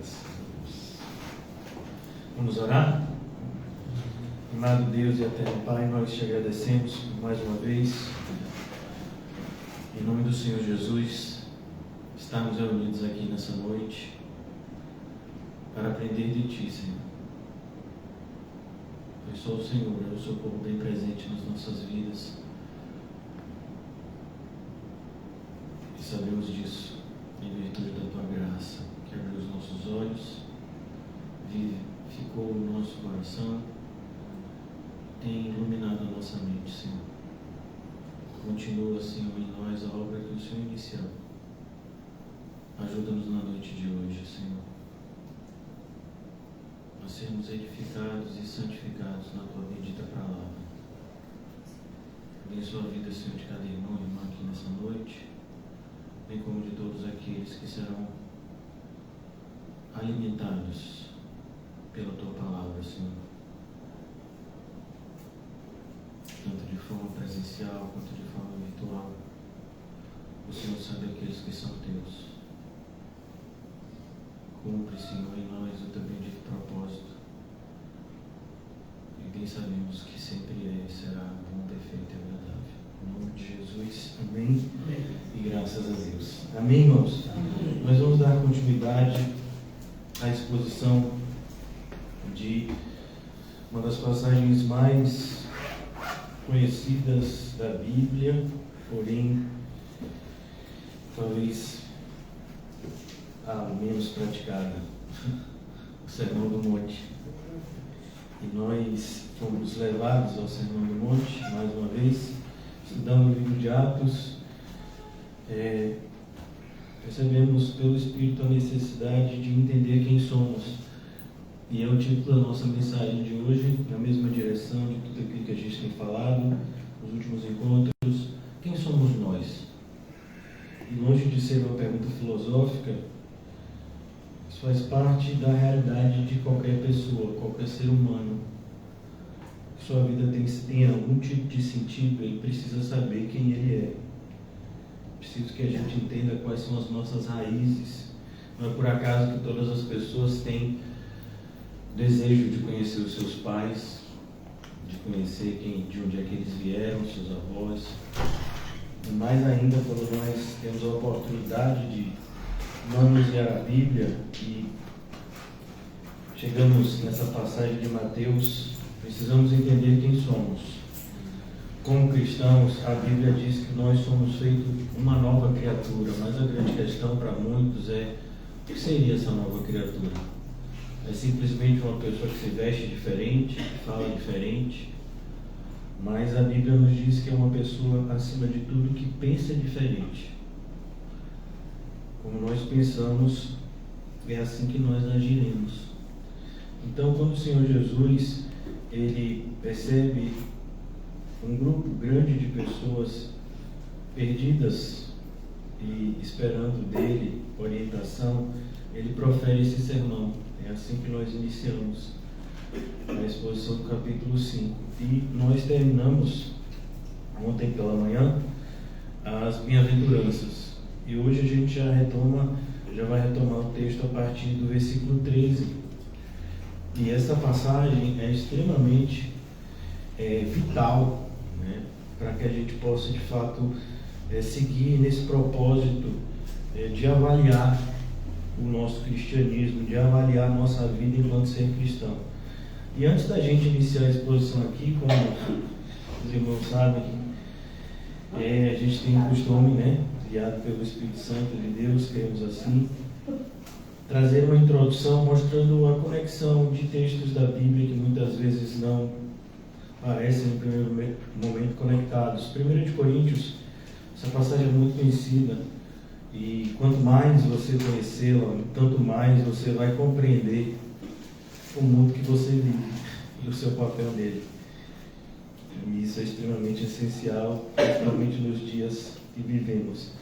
Graças a Deus. Vamos orar? Amado Deus e eterno Pai, nós te agradecemos mais uma vez. Em nome do Senhor Jesus, estamos reunidos aqui nessa noite para aprender de Ti, Senhor. Pois só o Senhor é o socorro bem presente nas nossas vidas. E sabemos disso em virtude da Tua graça, que abriu os nossos olhos, vivificou o nosso coração, tem iluminado a nossa mente, Senhor. Continua, Senhor, em nós a obra que o Senhor iniciou. Ajuda-nos na noite de hoje, Senhor, a sermos edificados e santificados na Tua bendita palavra. Abençoa a vida, Senhor, de cada irmão e irmã aqui nessa noite, bem como de todos aqueles que serão alimentados pela Tua palavra, Senhor, tanto de forma presencial quanto de forma virtual. O Senhor sabe aqueles que são Teus. Cumpre, Senhor, em nós o Teu bendito propósito, e bem sabemos que sempre é e será bom, perfeito e agradável. Em nome de Jesus, amém. Amém. E graças a Deus. Amém, irmãos? Amém. Nós vamos dar continuidade à exposição de uma das passagens mais conhecidas da Bíblia, porém talvez a menos praticada, o Sermão do Monte. E nós fomos levados ao Sermão do Monte, mais uma vez, estudando o livro de Atos. Percebemos pelo Espírito a necessidade de entender quem somos. E é o título da nossa mensagem de hoje, na mesma direção de tudo aquilo que a gente tem falado nos últimos encontros. Quem somos nós? E longe de ser uma pergunta filosófica, isso faz parte da realidade de qualquer pessoa, qualquer ser humano. Sua vida tem algum tipo de sentido, ele precisa saber quem ele é. Preciso que a gente entenda quais são as nossas raízes. Não é por acaso que todas as pessoas têm desejo de conhecer os seus pais, de conhecer de onde é que eles vieram, seus avós. E mais ainda quando nós temos a oportunidade de manusear a Bíblia e chegamos nessa passagem de Mateus, precisamos entender quem somos. Como cristãos, a Bíblia diz que nós somos feitos uma nova criatura, mas a grande questão para muitos é: o que seria essa nova criatura? É simplesmente uma pessoa que se veste diferente, que fala diferente, mas a Bíblia nos diz que é uma pessoa, acima de tudo, que pensa diferente. Como nós pensamos, é assim que nós agiremos. Então, quando o Senhor Jesus, Ele percebe um grupo grande de pessoas perdidas e esperando dele orientação, Ele profere esse sermão. É assim que nós iniciamos a exposição do capítulo 5. E nós terminamos ontem pela manhã as bem-aventuranças. E hoje a gente já vai retomar o texto a partir do versículo 13. E essa passagem é extremamente vital, né, para que a gente possa de fato seguir nesse propósito de avaliar o nosso cristianismo, de avaliar a nossa vida enquanto ser cristão. E antes da gente iniciar a exposição aqui, como os irmãos sabem, a gente tem o costume, né, guiado pelo Espírito Santo de Deus, queremos assim, trazer uma introdução mostrando a conexão de textos da Bíblia que muitas vezes não parecem no primeiro momento conectados. 1 de Coríntios, essa passagem é muito conhecida, e quanto mais você conhecê-la, tanto mais você vai compreender o mundo que você vive e o seu papel nele. E isso é extremamente essencial, principalmente nos dias que vivemos.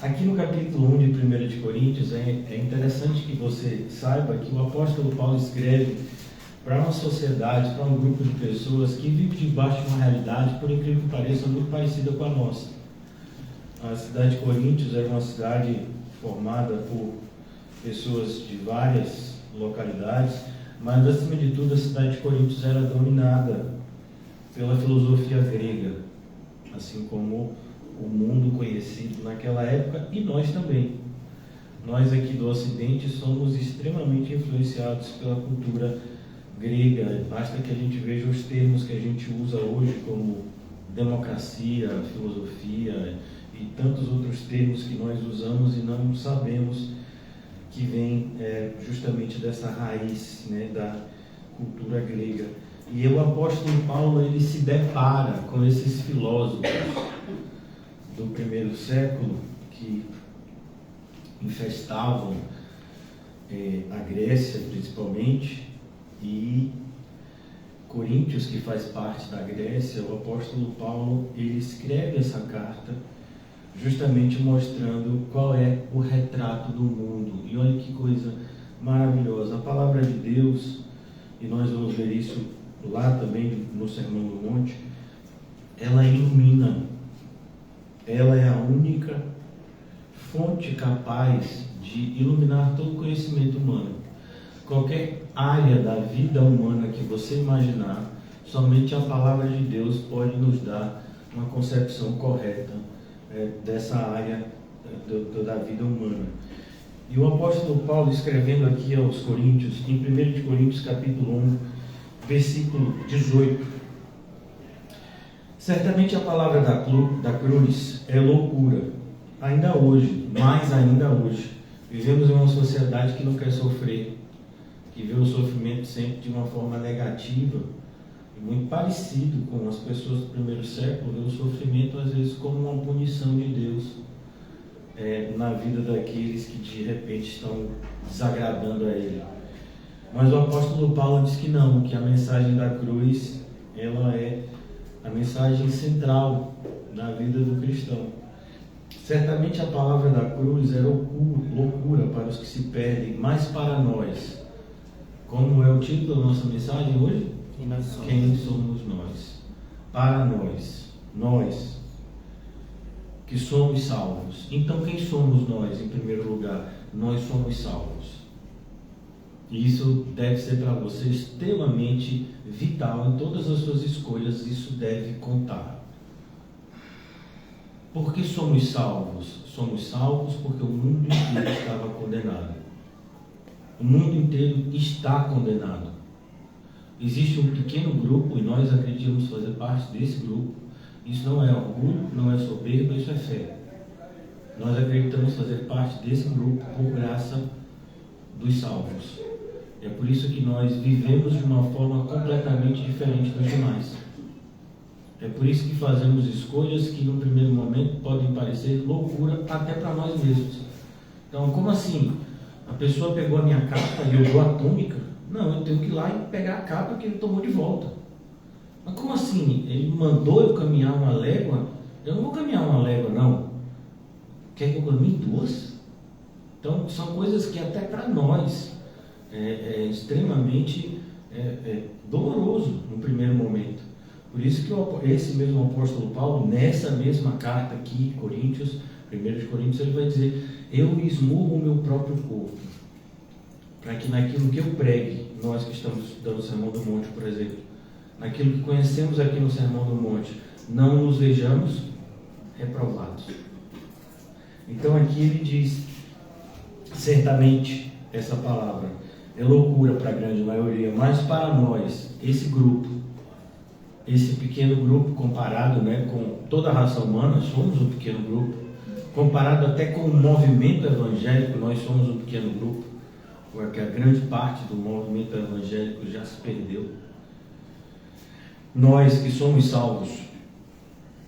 Aqui no capítulo 1 de 1 de Coríntios, é interessante que você saiba que o apóstolo Paulo escreve para uma sociedade, para um grupo de pessoas que vive debaixo de uma realidade, por incrível que pareça, muito parecida com a nossa. A cidade de Coríntios era uma cidade formada por pessoas de várias localidades, mas acima de tudo a cidade de Corinto era dominada pela filosofia grega, assim como o mundo conhecido naquela época, e nós também. Nós aqui do Ocidente somos extremamente influenciados pela cultura grega. Basta que a gente veja os termos que a gente usa hoje, como democracia, filosofia e tantos outros termos que nós usamos e não sabemos que vem justamente dessa raiz, né, da cultura grega. E o apóstolo Paulo, ele se depara com esses filósofos do primeiro século que infestavam a Grécia principalmente, e Coríntios, que faz parte da Grécia. O apóstolo Paulo, ele escreve essa carta justamente mostrando qual é o retrato do mundo. E olha que coisa maravilhosa, a palavra de Deus, e nós vamos ver isso lá também no Sermão do Monte, ela ilumina, ela é a única fonte capaz de iluminar todo o conhecimento humano. Qualquer área da vida humana que você imaginar, somente a palavra de Deus pode nos dar uma concepção correta dessa área da vida humana. E o apóstolo Paulo, escrevendo aqui aos Coríntios, em 1 de Coríntios capítulo 1, versículo 18: certamente a palavra da cruz é loucura, ainda hoje, mais ainda hoje. Vivemos em uma sociedade que não quer sofrer, que vê o sofrimento sempre de uma forma negativa, e muito parecido com as pessoas do primeiro século, vê o sofrimento às vezes como uma punição de Deus na vida daqueles que de repente estão desagradando a Ele. Mas o apóstolo Paulo diz que não, que a mensagem da cruz, ela é a mensagem central na vida do cristão. Certamente a palavra da cruz é loucura para os que se perdem, mas para nós, como é o título da nossa mensagem hoje? Quem somos nós? Para nós que somos salvos. Então quem somos nós em primeiro lugar? Nós somos salvos. E isso deve ser para você extremamente vital em todas as suas escolhas, isso deve contar. Por que somos salvos? Somos salvos porque o mundo inteiro estava condenado. O mundo inteiro está condenado. Existe um pequeno grupo, e nós acreditamos fazer parte desse grupo. Isso não é orgulho, não é soberba, isso é fé. Nós acreditamos fazer parte desse grupo por graça dos salvos. É por isso que nós vivemos de uma forma completamente diferente dos demais. É por isso que fazemos escolhas que no primeiro momento podem parecer loucura até para nós mesmos. Então, como assim? A pessoa pegou a minha carta e eu dou atômica? Não, eu tenho que ir lá e pegar a carta que ele tomou de volta. Mas como assim? Ele mandou eu caminhar uma légua? Eu não vou caminhar uma légua, não. Quer que eu caminhe duas? Então, são coisas que até para nós é extremamente doloroso no primeiro momento. Por isso que esse mesmo apóstolo Paulo, nessa mesma carta aqui, Coríntios, 1 de Coríntios, ele vai dizer: eu esmurro o meu próprio corpo, para que naquilo que eu pregue, nós que estamos estudando o Sermão do Monte, por exemplo, naquilo que conhecemos aqui no Sermão do Monte, não nos vejamos reprovados. Então aqui ele diz, certamente essa palavra é loucura para a grande maioria, mas para nós, esse grupo, esse pequeno grupo comparado, com toda a raça humana, somos um pequeno grupo, comparado até com o movimento evangélico, nós somos um pequeno grupo, porque a grande parte do movimento evangélico já se perdeu. Nós que somos salvos,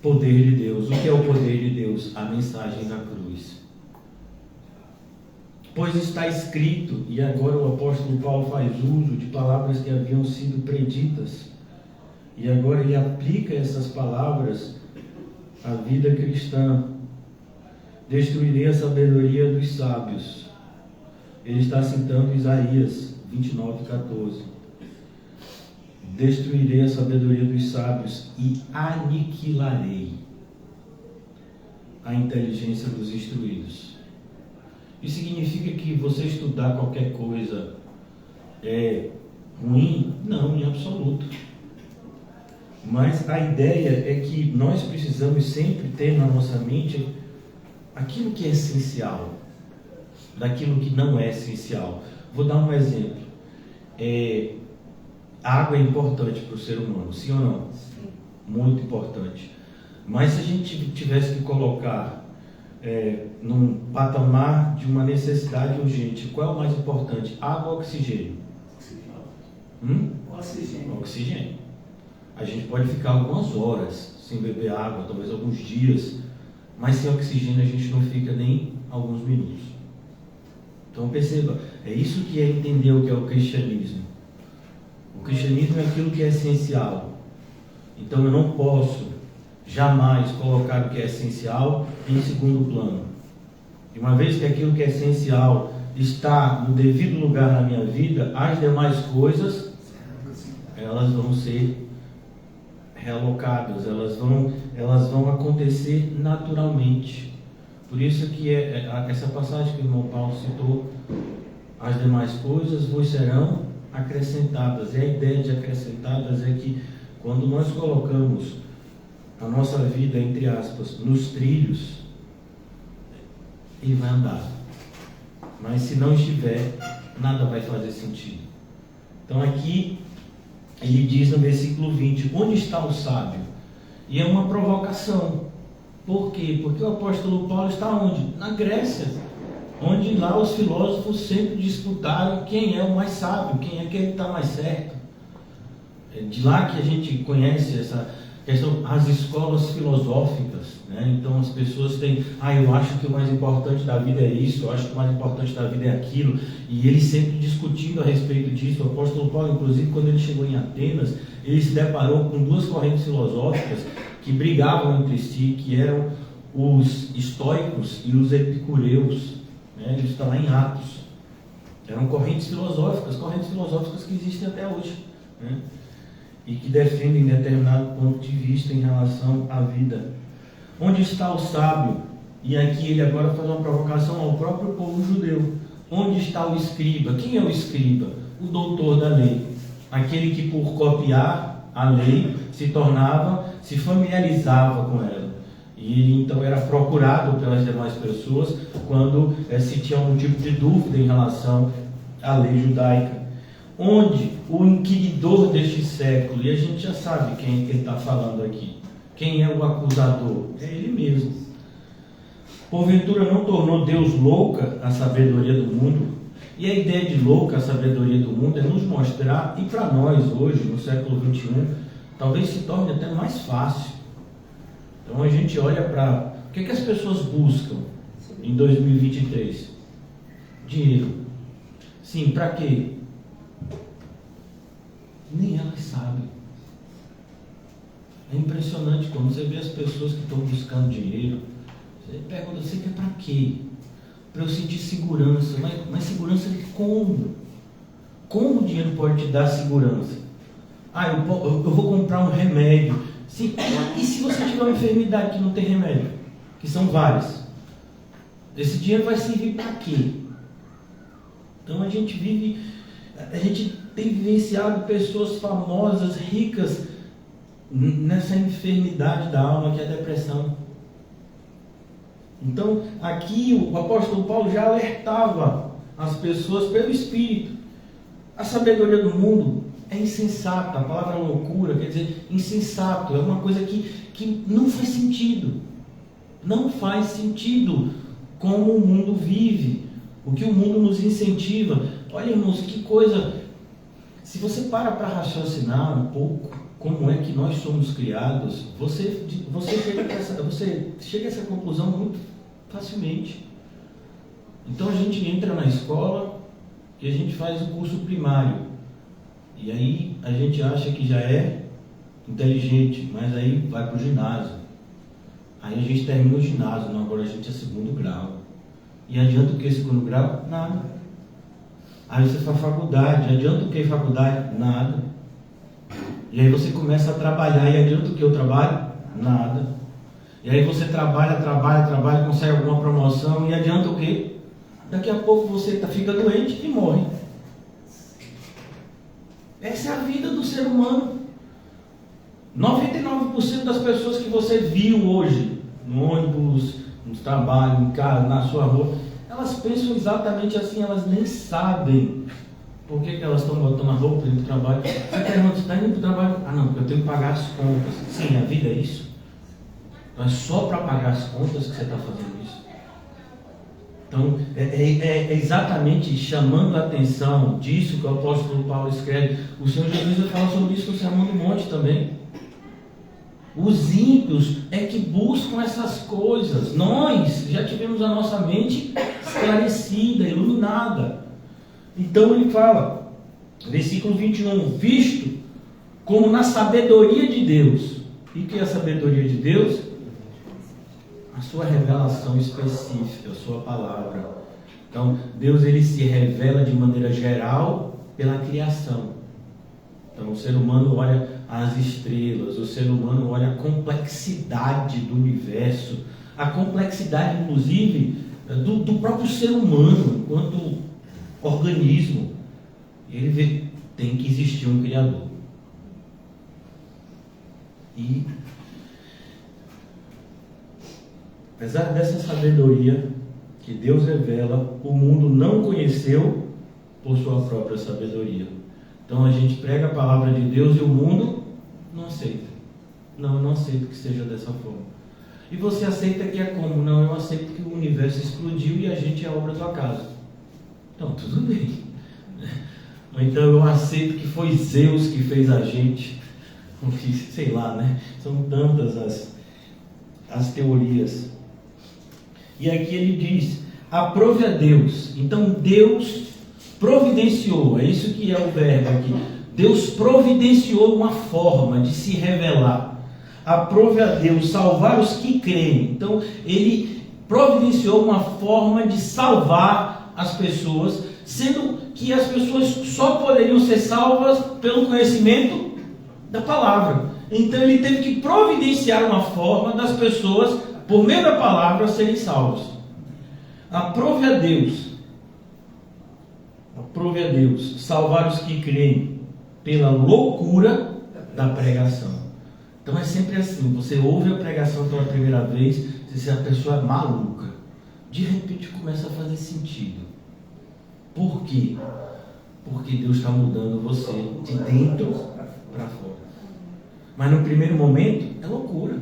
poder de Deus. O que é o poder de Deus? A mensagem da cruz. Pois está escrito, e agora o apóstolo Paulo faz uso de palavras que haviam sido preditas, e agora ele aplica essas palavras à vida cristã. Destruirei a sabedoria dos sábios. Ele está citando Isaías 29:14. Destruirei a sabedoria dos sábios e aniquilarei a inteligência dos instruídos. Isso significa que você estudar qualquer coisa é ruim? Não, em absoluto. Mas a ideia é que nós precisamos sempre ter na nossa mente aquilo que é essencial, daquilo que não é essencial. Vou dar um exemplo. A água é importante para o ser humano, sim ou não? Sim. Muito importante. Mas se a gente tivesse que colocar num patamar de uma necessidade urgente, qual é o mais importante? Água ou oxigênio? Oxigênio. Oxigênio. A gente pode ficar algumas horas sem beber água, talvez alguns dias, mas sem oxigênio a gente não fica nem alguns minutos. Então perceba, é isso que é entender o que é o cristianismo. O cristianismo é aquilo que é essencial. Então eu não posso jamais colocar o que é essencial em segundo plano. E uma vez que aquilo que é essencial está no devido lugar na minha vida, as demais coisas, elas vão ser realocadas, elas vão acontecer naturalmente. Por isso que essa passagem que o irmão Paulo citou, as demais coisas vos serão acrescentadas. E a ideia de acrescentadas é que quando nós colocamos a nossa vida, entre aspas, nos trilhos, ele vai andar. Mas se não estiver, nada vai fazer sentido. Então aqui ele diz no versículo 20, onde está o sábio? E é uma provocação. Por quê? Porque o apóstolo Paulo está onde? Na Grécia, onde lá os filósofos sempre disputaram quem é o mais sábio, quem é que está mais certo. É de lá que a gente conhece essa questão, as escolas filosóficas, né? Então as pessoas têm, eu acho que o mais importante da vida é isso, eu acho que o mais importante da vida é aquilo, e eles sempre discutindo a respeito disso. O apóstolo Paulo, inclusive, quando ele chegou em Atenas, ele se deparou com duas correntes filosóficas que brigavam entre si, que eram os estoicos e os epicureus, né? Isso está lá em Atos. Eram correntes filosóficas que existem até hoje, né? E que defendem determinado ponto de vista em relação à vida. Onde está o sábio? E aqui ele agora faz uma provocação ao próprio povo judeu. Onde está o escriba? Quem é o escriba? O doutor da lei. Aquele que por copiar a lei se familiarizava com ela. E ele então era procurado pelas demais pessoas quando se tinha algum tipo de dúvida em relação à lei judaica. Onde o inquiridor deste século, e a gente já sabe quem é que ele está falando aqui, quem é o acusador? É ele mesmo. Porventura não tornou Deus louca a sabedoria do mundo? E a ideia de louca a sabedoria do mundo é nos mostrar, e para nós hoje, no século XXI, talvez se torne até mais fácil. Então a gente olha para o que as pessoas buscam em 2023? Dinheiro. Sim, para quê? Nem elas sabem. É impressionante quando você vê as pessoas que estão buscando dinheiro. Você pergunta, você quer para quê? Para eu sentir segurança. Mas segurança de como? Como o dinheiro pode te dar segurança? Eu vou comprar um remédio. Sim, e se você tiver uma enfermidade que não tem remédio? Que são várias. Esse dinheiro vai servir para quê? Então a gente tem vivenciado pessoas famosas, ricas, nessa enfermidade da alma que é a depressão. Então, aqui o apóstolo Paulo já alertava as pessoas pelo Espírito. A sabedoria do mundo é insensata. A palavra loucura quer dizer insensato. É uma coisa que não faz sentido. Não faz sentido como o mundo vive, o que o mundo nos incentiva. Olha, irmãos, que coisa. Se você para raciocinar um pouco como é que nós somos criados, você chega a essa conclusão muito facilmente. Então a gente entra na escola e a gente faz o curso primário. E aí a gente acha que já é inteligente, mas aí vai para o ginásio. Aí a gente termina o ginásio, não, agora a gente é segundo grau. E adianta o que segundo grau? Nada. Aí você faz faculdade, adianta o que faculdade? Nada. E aí você começa a trabalhar, e adianta o que o trabalho? Nada. E aí você trabalha, consegue alguma promoção, e adianta o que? Daqui a pouco você fica doente e morre. Essa é a vida do ser humano. 99% das pessoas que você viu hoje, no ônibus, no trabalho, em casa, na sua rua, elas pensam exatamente assim, elas nem sabem por que elas estão botando a roupa indo para o trabalho. Você pergunta, você está indo para o trabalho? Ah não, porque eu tenho que pagar as contas. Sim, a vida é isso. Não é só para pagar as contas que você está fazendo isso. Então, é exatamente chamando a atenção disso que o apóstolo Paulo escreve. O Senhor Jesus vai falar sobre isso no Sermão do Monte também. Os ímpios é que buscam essas coisas. Nós já tivemos a nossa mente esclarecida, iluminada. Então ele fala, versículo 21, visto como na sabedoria de Deus. E o que é a sabedoria de Deus? A sua revelação específica, a sua palavra. Então, Deus ele se revela de maneira geral pela criação. Então, o ser humano olha as estrelas, o ser humano olha a complexidade do universo, a complexidade, inclusive, do próprio ser humano, enquanto organismo. Ele vê, tem que existir um Criador. E apesar dessa sabedoria que Deus revela, o mundo não conheceu por sua própria sabedoria. Então a gente prega a palavra de Deus e o mundo não aceita. Não, eu não aceito que seja dessa forma. E você aceita que é como? Não, eu aceito que o universo explodiu e a gente é obra do acaso. Então, tudo bem. Ou então eu aceito que foi Zeus que fez a gente. Sei lá, né? São tantas as teorias. E aqui ele diz, aprove a Deus. Então Deus providenciou, é isso que é o verbo aqui. Deus providenciou uma forma de se revelar. Aprove a Deus salvar os que creem. Então ele providenciou uma forma de salvar as pessoas, sendo que as pessoas só poderiam ser salvas pelo conhecimento da palavra. Então ele teve que providenciar uma forma das pessoas, por meio da palavra, serem salvos. Aprove a Deus, salvar os que creem pela loucura da pregação. Então é sempre assim, você ouve a pregação pela primeira vez, você diz, a pessoa é maluca. De repente começa a fazer sentido. Por quê? Porque Deus está mudando você de dentro para fora. Mas no primeiro momento é loucura.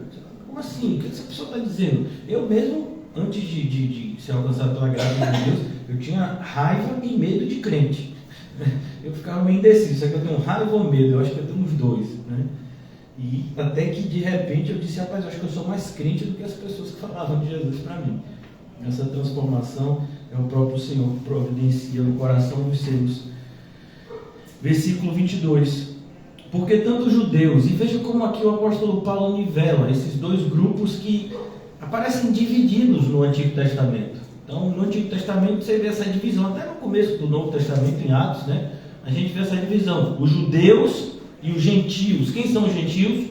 Como assim? O que essa pessoa está dizendo? Eu mesmo, antes de ser alcançado pela graça de Deus, eu tinha raiva e medo de crente. Eu ficava meio indeciso. Será que eu tenho raiva ou medo? Eu acho que eu tenho os dois, né? E até que de repente eu disse, rapaz, eu acho que eu sou mais crente do que as pessoas que falavam de Jesus para mim. Essa transformação é o próprio Senhor que providencia no coração dos seus. Versículo 22. Porque tanto os judeus, e veja como aqui o apóstolo Paulo nivela esses dois grupos que aparecem divididos no Antigo Testamento. Então, no Antigo Testamento você vê essa divisão, até no começo do Novo Testamento, em Atos, né? A gente vê essa divisão, os judeus e os gentios. Quem são os gentios?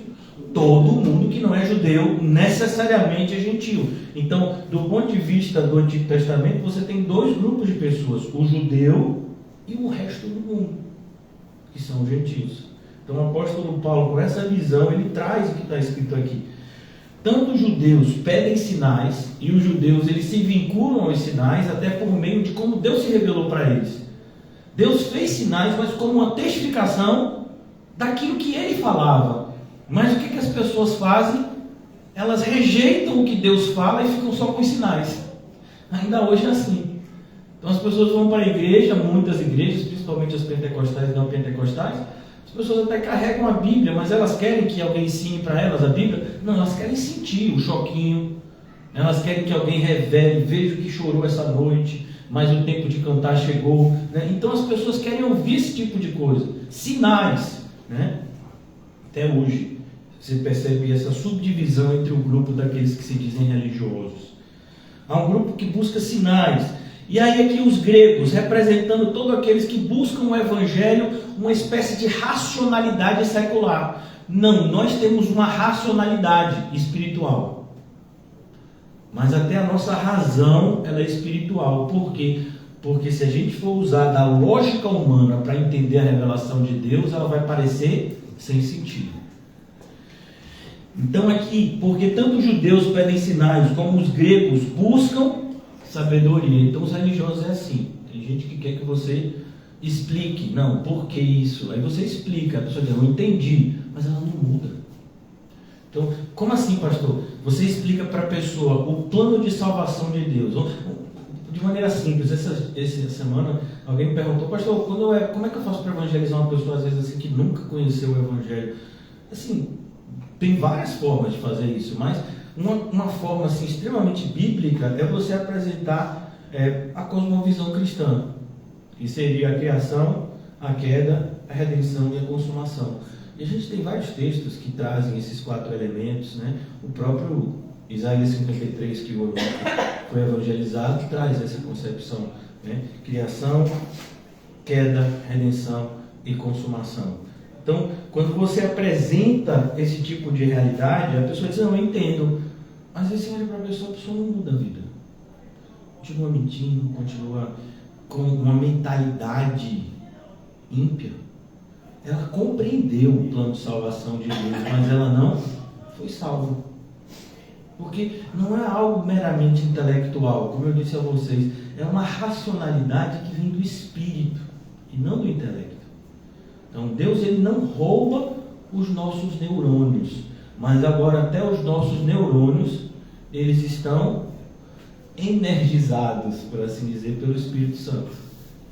Todo mundo que não é judeu necessariamente é gentio. Então, do ponto de vista do Antigo Testamento, você tem dois grupos de pessoas, o judeu e o resto do mundo, que são os gentios. Então o apóstolo Paulo, com essa visão, ele traz o que está escrito aqui. Tanto os judeus pedem sinais, e os judeus eles se vinculam aos sinais, até por meio de como Deus se revelou para eles. Deus fez sinais, mas como uma testificação daquilo que ele falava. Mas o que as pessoas fazem? Elas rejeitam o que Deus fala e ficam só com os sinais. Ainda hoje é assim. Então as pessoas vão para a igreja, muitas igrejas, principalmente as pentecostais e não pentecostais, as pessoas até carregam a Bíblia, mas elas querem que alguém ensine para elas a Bíblia? Não, elas querem sentir o choquinho, elas querem que alguém revele, veja que chorou essa noite, mas o tempo de cantar chegou, né? Então as pessoas querem ouvir esse tipo de coisa, sinais, né? Até hoje você percebe essa subdivisão entre o grupo daqueles que se dizem religiosos. Há um grupo que busca sinais. E aí aqui os gregos, representando todos aqueles que buscam o evangelho, uma espécie de racionalidade secular. Não, nós temos uma racionalidade espiritual. mas até a nossa razão ela é espiritual. Por quê? Porque se a gente for usar da lógica humana para entender a revelação de Deus, ela vai parecer sem sentido. Então aqui, porque tanto os judeus pedem sinais, como os gregos buscam sabedoria. Então os religiosos é assim. Tem gente que quer que você explique. Não, por que isso? Aí você explica. A pessoa diz, eu entendi, mas ela não muda. Então, como assim, pastor? Você explica para a pessoa o plano de salvação de Deus. De maneira simples. Essa semana alguém me perguntou, pastor, como é que eu faço para evangelizar uma pessoa às vezes assim que nunca conheceu o evangelho? Assim, tem várias formas de fazer isso, mas uma forma assim, extremamente bíblica é você apresentar a cosmovisão cristã, que seria a criação, a queda, a redenção e a consumação. E a gente tem vários textos que trazem esses 4 elementos, né? O próprio Isaías 53, que foi evangelizado, traz essa concepção, né? Criação, queda, redenção e consumação. Então, quando você apresenta esse tipo de realidade, a pessoa diz, não, eu entendo. Mas aí você olha para a pessoa não muda a vida. Continua mentindo, continua com uma mentalidade ímpia. Ela compreendeu o plano de salvação de Deus, mas ela não foi salva. Porque não é algo meramente intelectual, como eu disse a vocês, é uma racionalidade que vem do espírito e não do intelecto. Então Deus ele não rouba os nossos neurônios, mas agora até os nossos neurônios eles estão energizados, por assim dizer, pelo Espírito Santo.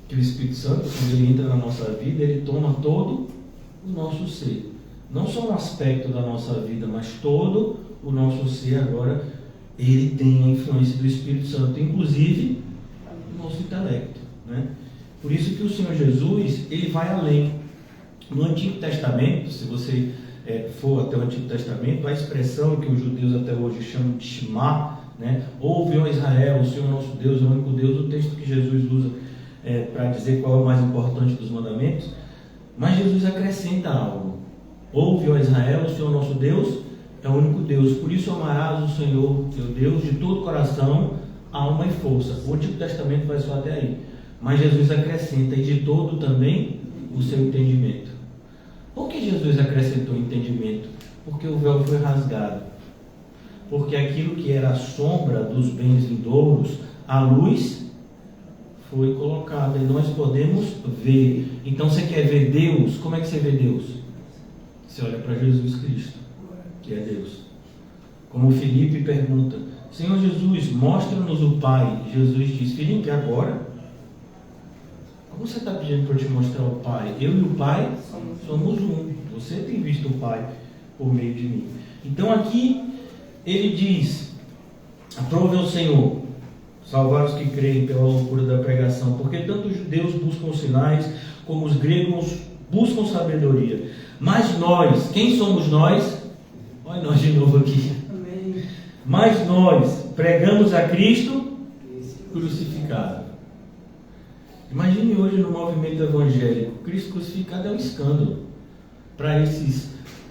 Que o Espírito Santo, quando ele entra na nossa vida, ele toma todo o nosso ser. Não só um aspecto da nossa vida, mas todo o nosso ser agora, ele tem a influência do Espírito Santo, inclusive o nosso intelecto, né? Por isso que o Senhor Jesus, ele vai além. No Antigo Testamento, se você for até o Antigo Testamento, a expressão que os judeus até hoje chamam de Shema, né? Ouve, ó Israel, o Senhor nosso Deus é o único Deus, o texto que Jesus usa para dizer qual é o mais importante dos mandamentos. Mas Jesus acrescenta algo. Ouve, ó Israel, o Senhor nosso Deus é o único Deus. Por isso amarás o Senhor teu Deus de todo o coração, alma e força. O Antigo Testamento vai só até aí. Mas Jesus acrescenta, e de todo também o seu entendimento. Por que Jesus acrescentou entendimento? Porque o véu foi rasgado. Porque aquilo que era a sombra dos bens vindouros, a luz foi colocada e nós podemos ver. Então você quer ver Deus? Como é que você vê Deus? Você olha para Jesus Cristo, que é Deus. Como Filipe pergunta, Senhor Jesus, mostra-nos o Pai. Jesus diz, Filipe, agora? Como você está pedindo para eu te mostrar o Pai? Eu e o Pai somos um. Você tem visto o Pai por meio de mim. Então aqui ele diz, aprove ao Senhor salvar os que creem pela loucura da pregação, porque tanto os judeus buscam sinais, como os gregos buscam sabedoria. Mas nós, quem somos nós? Olha nós de novo aqui. Amém. Mas nós pregamos a Cristo crucificado. Imagine hoje no movimento evangélico, Cristo crucificado é um escândalo. Para esses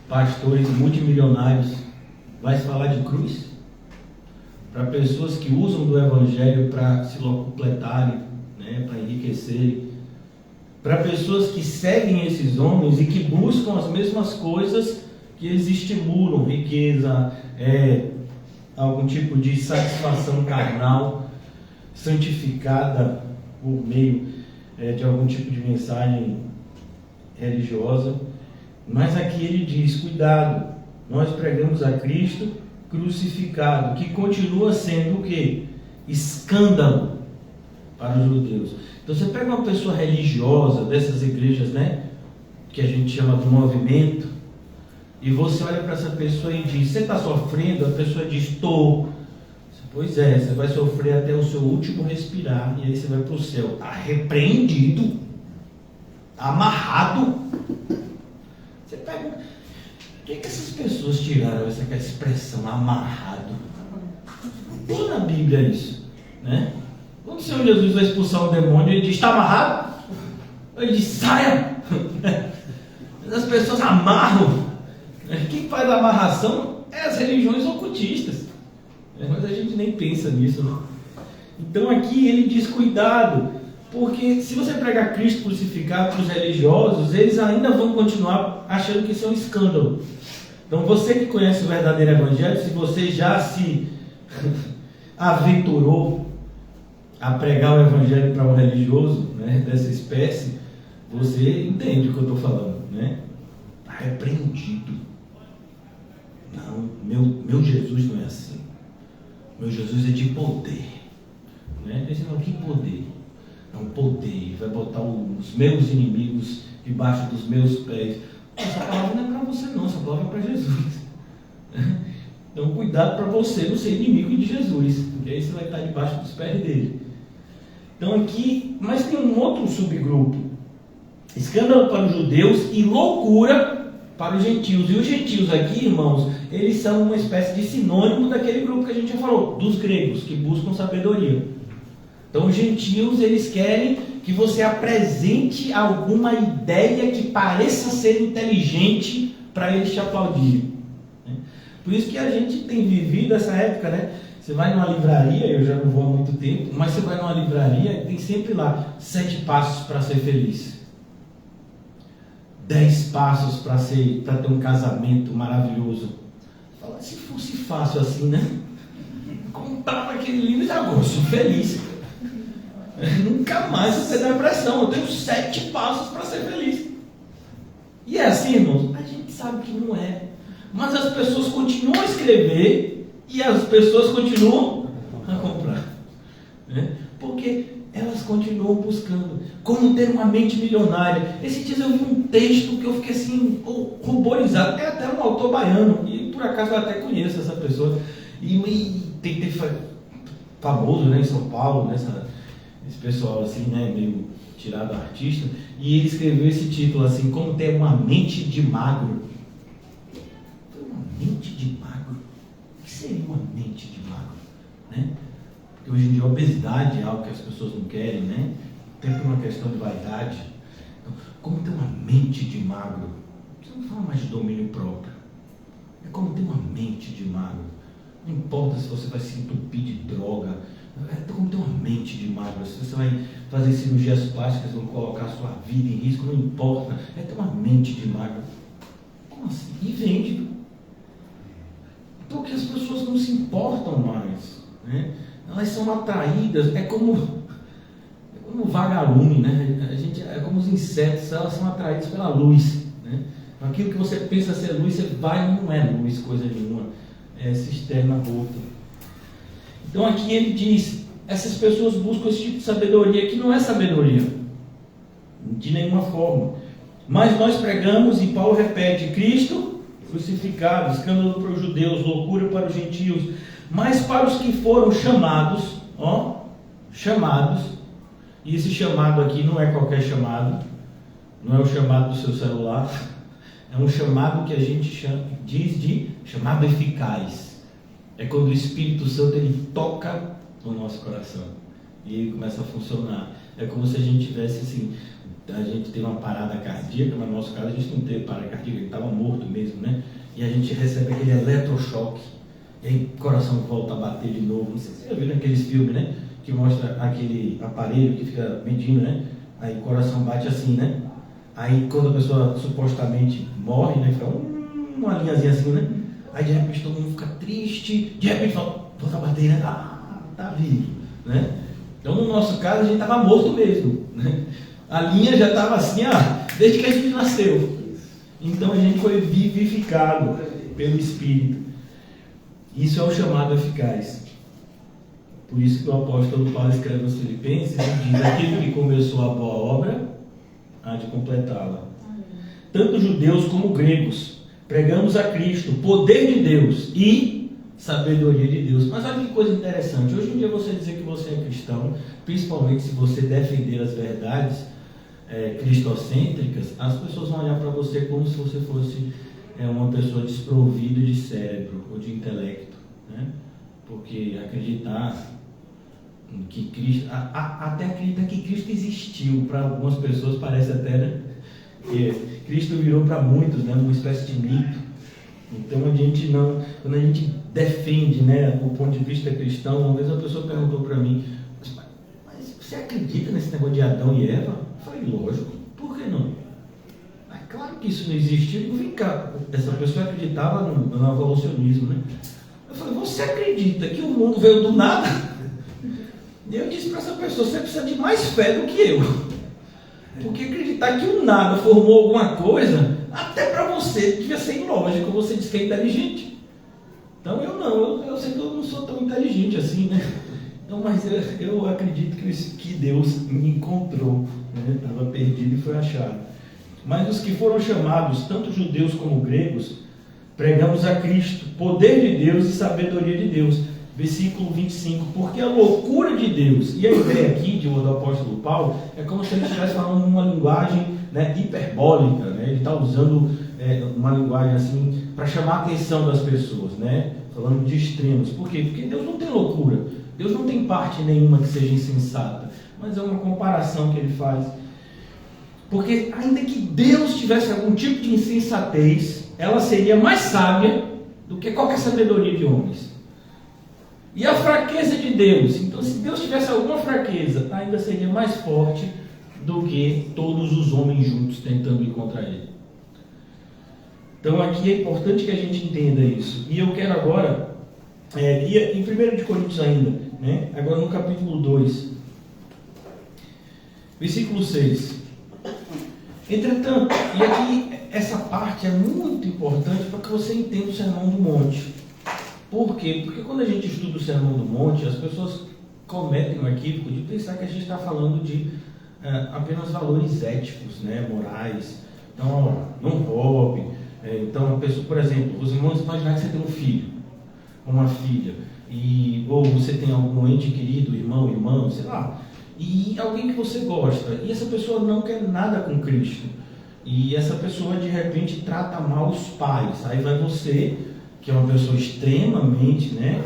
pastores multimilionários, vai se falar de cruz? Para pessoas que usam do evangelho para se locupletarem, né, para enriquecerem, para pessoas que seguem esses homens e que buscam as mesmas coisas que eles estimulam, riqueza, algum tipo de satisfação carnal, santificada por meio de algum tipo de mensagem religiosa. Mas aqui ele diz, cuidado, nós pregamos a Cristo crucificado, que continua sendo o quê? Escândalo para os judeus. Então você pega uma pessoa religiosa dessas igrejas, né, que a gente chama de movimento, e você olha para essa pessoa e diz, você está sofrendo? A pessoa diz, estou. Pois é, você vai sofrer até o seu último respirar, e aí você vai para o céu. Está repreendido, amarrado. Você pega... Por que essas pessoas tiraram essa expressão, amarrado? Tem na Bíblia isso, né? Quando o Senhor Jesus vai expulsar um demônio, ele diz, está amarrado? Ele diz, saia! As pessoas amarram. Quem faz a amarração é as religiões ocultistas. Mas a gente nem pensa nisso, né? Então aqui ele diz, cuidado, porque se você pregar Cristo crucificado para os religiosos, eles ainda vão continuar achando que isso é um escândalo. Então você que conhece o verdadeiro evangelho, se você já se aventurou a pregar o evangelho para um religioso, né, dessa espécie, você entende o que eu estou falando, né? Está repreendido. Não, meu Jesus não é assim. Meu Jesus é de poder, né? Ele fala, que poder? Não, poder, vai botar os meus inimigos debaixo dos meus pés. Essa palavra não é para você não, essa palavra é para Jesus. Então cuidado para você não ser inimigo de Jesus, porque aí você vai estar debaixo dos pés dele. Então aqui, mas tem um outro subgrupo: escândalo para os judeus e loucura para os gentios. E os gentios aqui, irmãos, eles são uma espécie de sinônimo daquele grupo que a gente já falou, dos gregos, que buscam sabedoria. Então os gentios, eles querem que você apresente alguma ideia que pareça ser inteligente para eles te aplaudirem. Por isso que a gente tem vivido essa época, né? Você vai numa livraria, eu já não vou há muito tempo, mas você vai numa livraria e tem sempre lá 7 passos para ser feliz, 10 passos para ter um casamento maravilhoso. Fala, se fosse fácil assim, né? Comprava aquele livro e agora eu sou feliz. Nunca mais você tem depressão. Eu tenho 7 passos para ser feliz. E é assim, irmãos? A gente sabe que não é. Mas as pessoas continuam a escrever e as pessoas continuam a comprar, né? Porque elas continuam buscando como ter uma mente milionária. Esses dias eu vi um texto que eu fiquei assim, ruborizado. É até um autor baiano, e por acaso eu até conheço essa pessoa. E tem famoso, né, em São Paulo, esse pessoal assim, né, meio tirado artista. E ele escreveu esse título assim, como ter uma mente de magro. Mente de magro? O que seria uma mente de magro? Né? Porque hoje em dia a obesidade é algo que as pessoas não querem, né? Tem uma questão de vaidade. Então, como ter uma mente de magro? Você não fala mais de domínio próprio. É como ter uma mente de magro. Não importa se você vai se entupir de droga. É como ter uma mente de magro. Se você vai fazer cirurgias plásticas, vão colocar a sua vida em risco, não importa. É ter uma mente de magro. Como assim? E vende. Porque as pessoas não se importam mais, né? Elas são atraídas, é como o vagalume, né? É como os insetos, elas são atraídas pela luz, né? Aquilo que você pensa ser luz, você vai e não é luz, coisa nenhuma, é cisterna rota. Então aqui ele diz, essas pessoas buscam esse tipo de sabedoria, que não é sabedoria, de nenhuma forma. Mas nós pregamos, e Paulo repete, Cristo crucificado, escândalo para os judeus, loucura para os gentios, mas para os que foram chamados, chamados, e esse chamado aqui não é qualquer chamado, não é o chamado do seu celular, é um chamado que a gente diz de chamado eficaz. É quando o Espírito Santo ele toca no nosso coração e ele começa a funcionar. É como se a gente tivesse assim, a gente teve uma parada cardíaca, mas no nosso caso a gente não teve parada cardíaca, ele estava morto mesmo, né? E a gente recebe aquele eletrochoque, e aí o coração volta a bater de novo. Não sei se você já viu naqueles filmes, né? Que mostra aquele aparelho que fica medindo, né? Aí o coração bate assim, né? Aí quando a pessoa supostamente morre, né? Fica uma linhazinha assim, né? Aí de repente todo mundo fica triste, de repente volta a bater, né? Tá vivo, né? Então no nosso caso a gente estava morto mesmo, né? A linha já estava assim, desde que a gente nasceu. Então a gente foi vivificado pelo Espírito. Isso é o chamado eficaz. Por isso que o apóstolo Paulo escreve aos Filipenses e diz, aquele que começou a boa obra, há de completá-la. Tanto judeus como gregos, pregamos a Cristo, poder de Deus e sabedoria de Deus. Mas olha que coisa interessante, hoje em dia você dizer que você é cristão, principalmente se você defender as verdades cristocêntricas, as pessoas vão olhar para você como se você fosse uma pessoa desprovida de cérebro ou de intelecto, né? Porque acreditar que Cristo, até acreditar que Cristo existiu, para algumas pessoas parece até, né? Que Cristo virou para muitos, né, uma espécie de mito. Então quando a gente defende, né, o ponto de vista cristão. Uma vez uma pessoa perguntou para mim, mas você acredita nesse negócio de Adão e Eva? Eu falei, lógico, por que não? É claro que isso não existia. Vem cá, essa pessoa acreditava no evolucionismo, né? Eu falei, você acredita que o mundo veio do nada? E eu disse para essa pessoa, você precisa de mais fé do que eu. Porque acreditar que o nada formou alguma coisa, até para você devia ser ilógico, você diz que é inteligente. Então eu não, eu sei que eu não sou tão inteligente assim, né? Então, mas eu acredito que Deus me encontrou, né? Estava perdido e foi achado. Mas os que foram chamados, tanto judeus como gregos, pregamos a Cristo, poder de Deus e sabedoria de Deus. Versículo 25, porque a loucura de Deus, e a ideia aqui do apóstolo Paulo, é como se ele estivesse falando uma linguagem, né, hiperbólica, né? Ele está usando uma linguagem assim, para chamar a atenção das pessoas, né? Falando de extremos. Por quê? Porque Deus não tem loucura, Deus não tem parte nenhuma que seja insensata, mas é uma comparação que ele faz. Porque ainda que Deus tivesse algum tipo de insensatez, ela seria mais sábia do que qualquer sabedoria de homens. E a fraqueza de Deus, então se Deus tivesse alguma fraqueza, ainda seria mais forte do que todos os homens juntos tentando ir contra ele. Então aqui é importante que a gente entenda isso. E eu quero agora, em 1 Coríntios ainda, né? Agora no capítulo 2, versículo 6. Entretanto, e aqui essa parte é muito importante para que você entenda o Sermão do Monte. Por quê? Porque quando a gente estuda o Sermão do Monte, as pessoas cometem o equívoco de pensar que a gente está falando de apenas valores éticos, né, morais. Então, não roube. Então, a pessoa, por exemplo, os irmãos imaginar que você tem um filho, uma filha, ou você tem algum ente querido, irmão, sei lá, e alguém que você gosta, e essa pessoa não quer nada com Cristo, e essa pessoa de repente trata mal os pais, aí vai você, que é uma pessoa extremamente, né,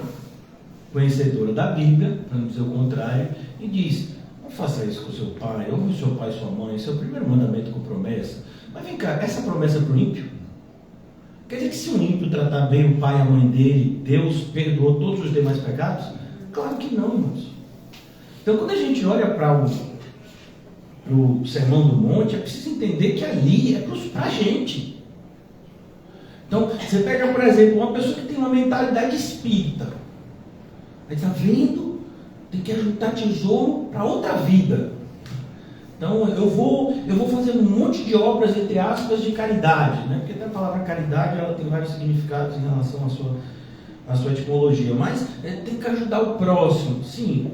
conhecedora da Bíblia, para não dizer o contrário, e diz, não faça isso com o seu pai, ou com o seu pai e sua mãe, esse é o primeiro mandamento com promessa. Mas vem cá, essa promessa é para o ímpio? Quer dizer que se o ímpio tratar bem o pai e a mãe dele, Deus perdoou todos os demais pecados? Claro que não, irmãos. Então quando a gente olha para o Sermão do Monte, é preciso entender que ali é para a gente. Então, você pega, por exemplo, uma pessoa que tem uma mentalidade espírita. Aí está vendo? Tem que juntar tesouro para outra vida. Então, eu vou fazer um monte de obras, entre aspas, de caridade, né? Porque até a palavra caridade, ela tem vários significados em relação à sua etimologia. Mas tem que ajudar o próximo. Sim.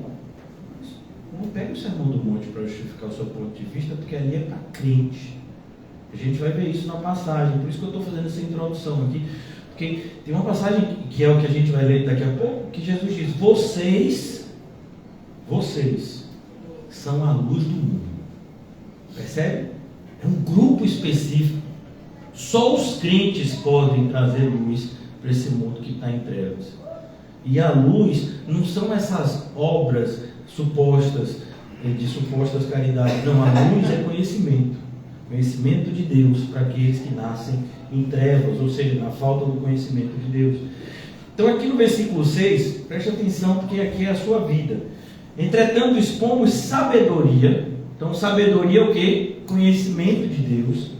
Não pega o Sermão do Monte para justificar o seu ponto de vista, porque ali é para crente. A gente vai ver isso na passagem, por isso que eu estou fazendo essa introdução aqui, porque tem uma passagem que é o que a gente vai ler daqui a pouco, que Jesus diz, vocês são a luz do mundo. Percebe? É um grupo específico. Só os crentes podem trazer luz para esse mundo que está em trevas. E a luz não são essas obras supostas, de supostas caridades. Não, a luz é conhecimento. Conhecimento de Deus para aqueles que nascem em trevas, ou seja, na falta do conhecimento de Deus. Então aqui no versículo 6, preste atenção porque aqui é a sua vida. Entretanto expomos sabedoria. Então sabedoria é o quê? Conhecimento de Deus.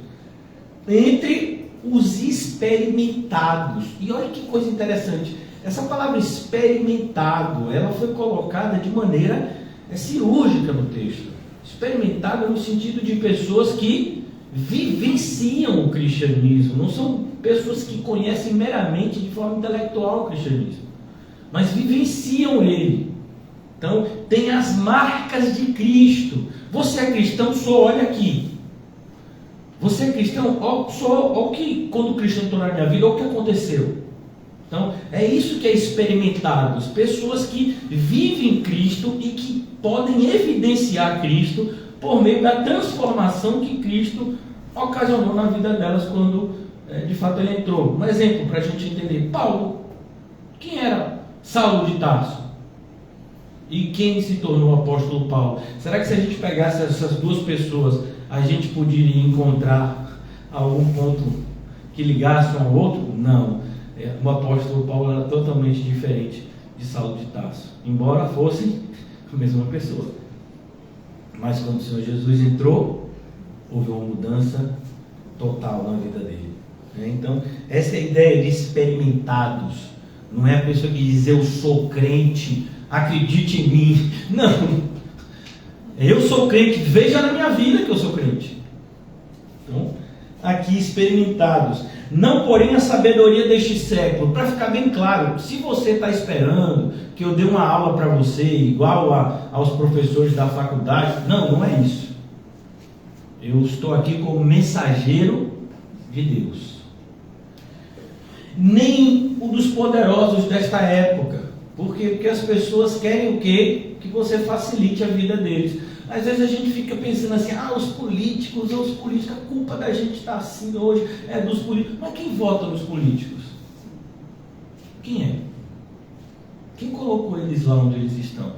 Entre os experimentados. E olha que coisa interessante. Essa palavra experimentado, ela foi colocada de maneira cirúrgica no texto. Experimentado no sentido de pessoas que vivenciam o cristianismo, não são pessoas que conhecem meramente de forma intelectual o cristianismo, mas vivenciam ele. Então, tem as marcas de Cristo. Você é cristão, só olha aqui. Você é cristão, só olha o que, quando Cristo entrou na minha vida, olha o que aconteceu. Então, é isso que é experimentado. Pessoas que vivem Cristo e que podem evidenciar Cristo por meio da transformação que Cristo ocasionou na vida delas quando de fato ele entrou. Um exemplo para a gente entender. Paulo, quem era Saulo de Tarso? E quem se tornou o apóstolo Paulo? Será que se a gente pegasse essas duas pessoas, a gente poderia encontrar algum ponto que ligasse um ao outro? Não. O apóstolo Paulo era totalmente diferente de Saulo de Tarso, embora fossem a mesma pessoa. Mas quando o Senhor Jesus entrou, houve uma mudança total na vida dele. Então, essa é a ideia de experimentados. Não é a pessoa que diz, eu sou crente, acredite em mim. Não. Eu sou crente, veja na minha vida que eu sou crente. Então, aqui experimentados. Não, porém, a sabedoria deste século. Para ficar bem claro, se você está esperando que eu dê uma aula para você, igual aos professores da faculdade, não é isso. Eu estou aqui como mensageiro de Deus. Nem o dos poderosos desta época. Por quê? Porque as pessoas querem o quê? Que você facilite a vida deles. Às vezes a gente fica pensando assim, os políticos, a culpa da gente estar assim hoje é dos políticos. Mas quem vota nos políticos? Quem é? Quem colocou eles lá onde eles estão?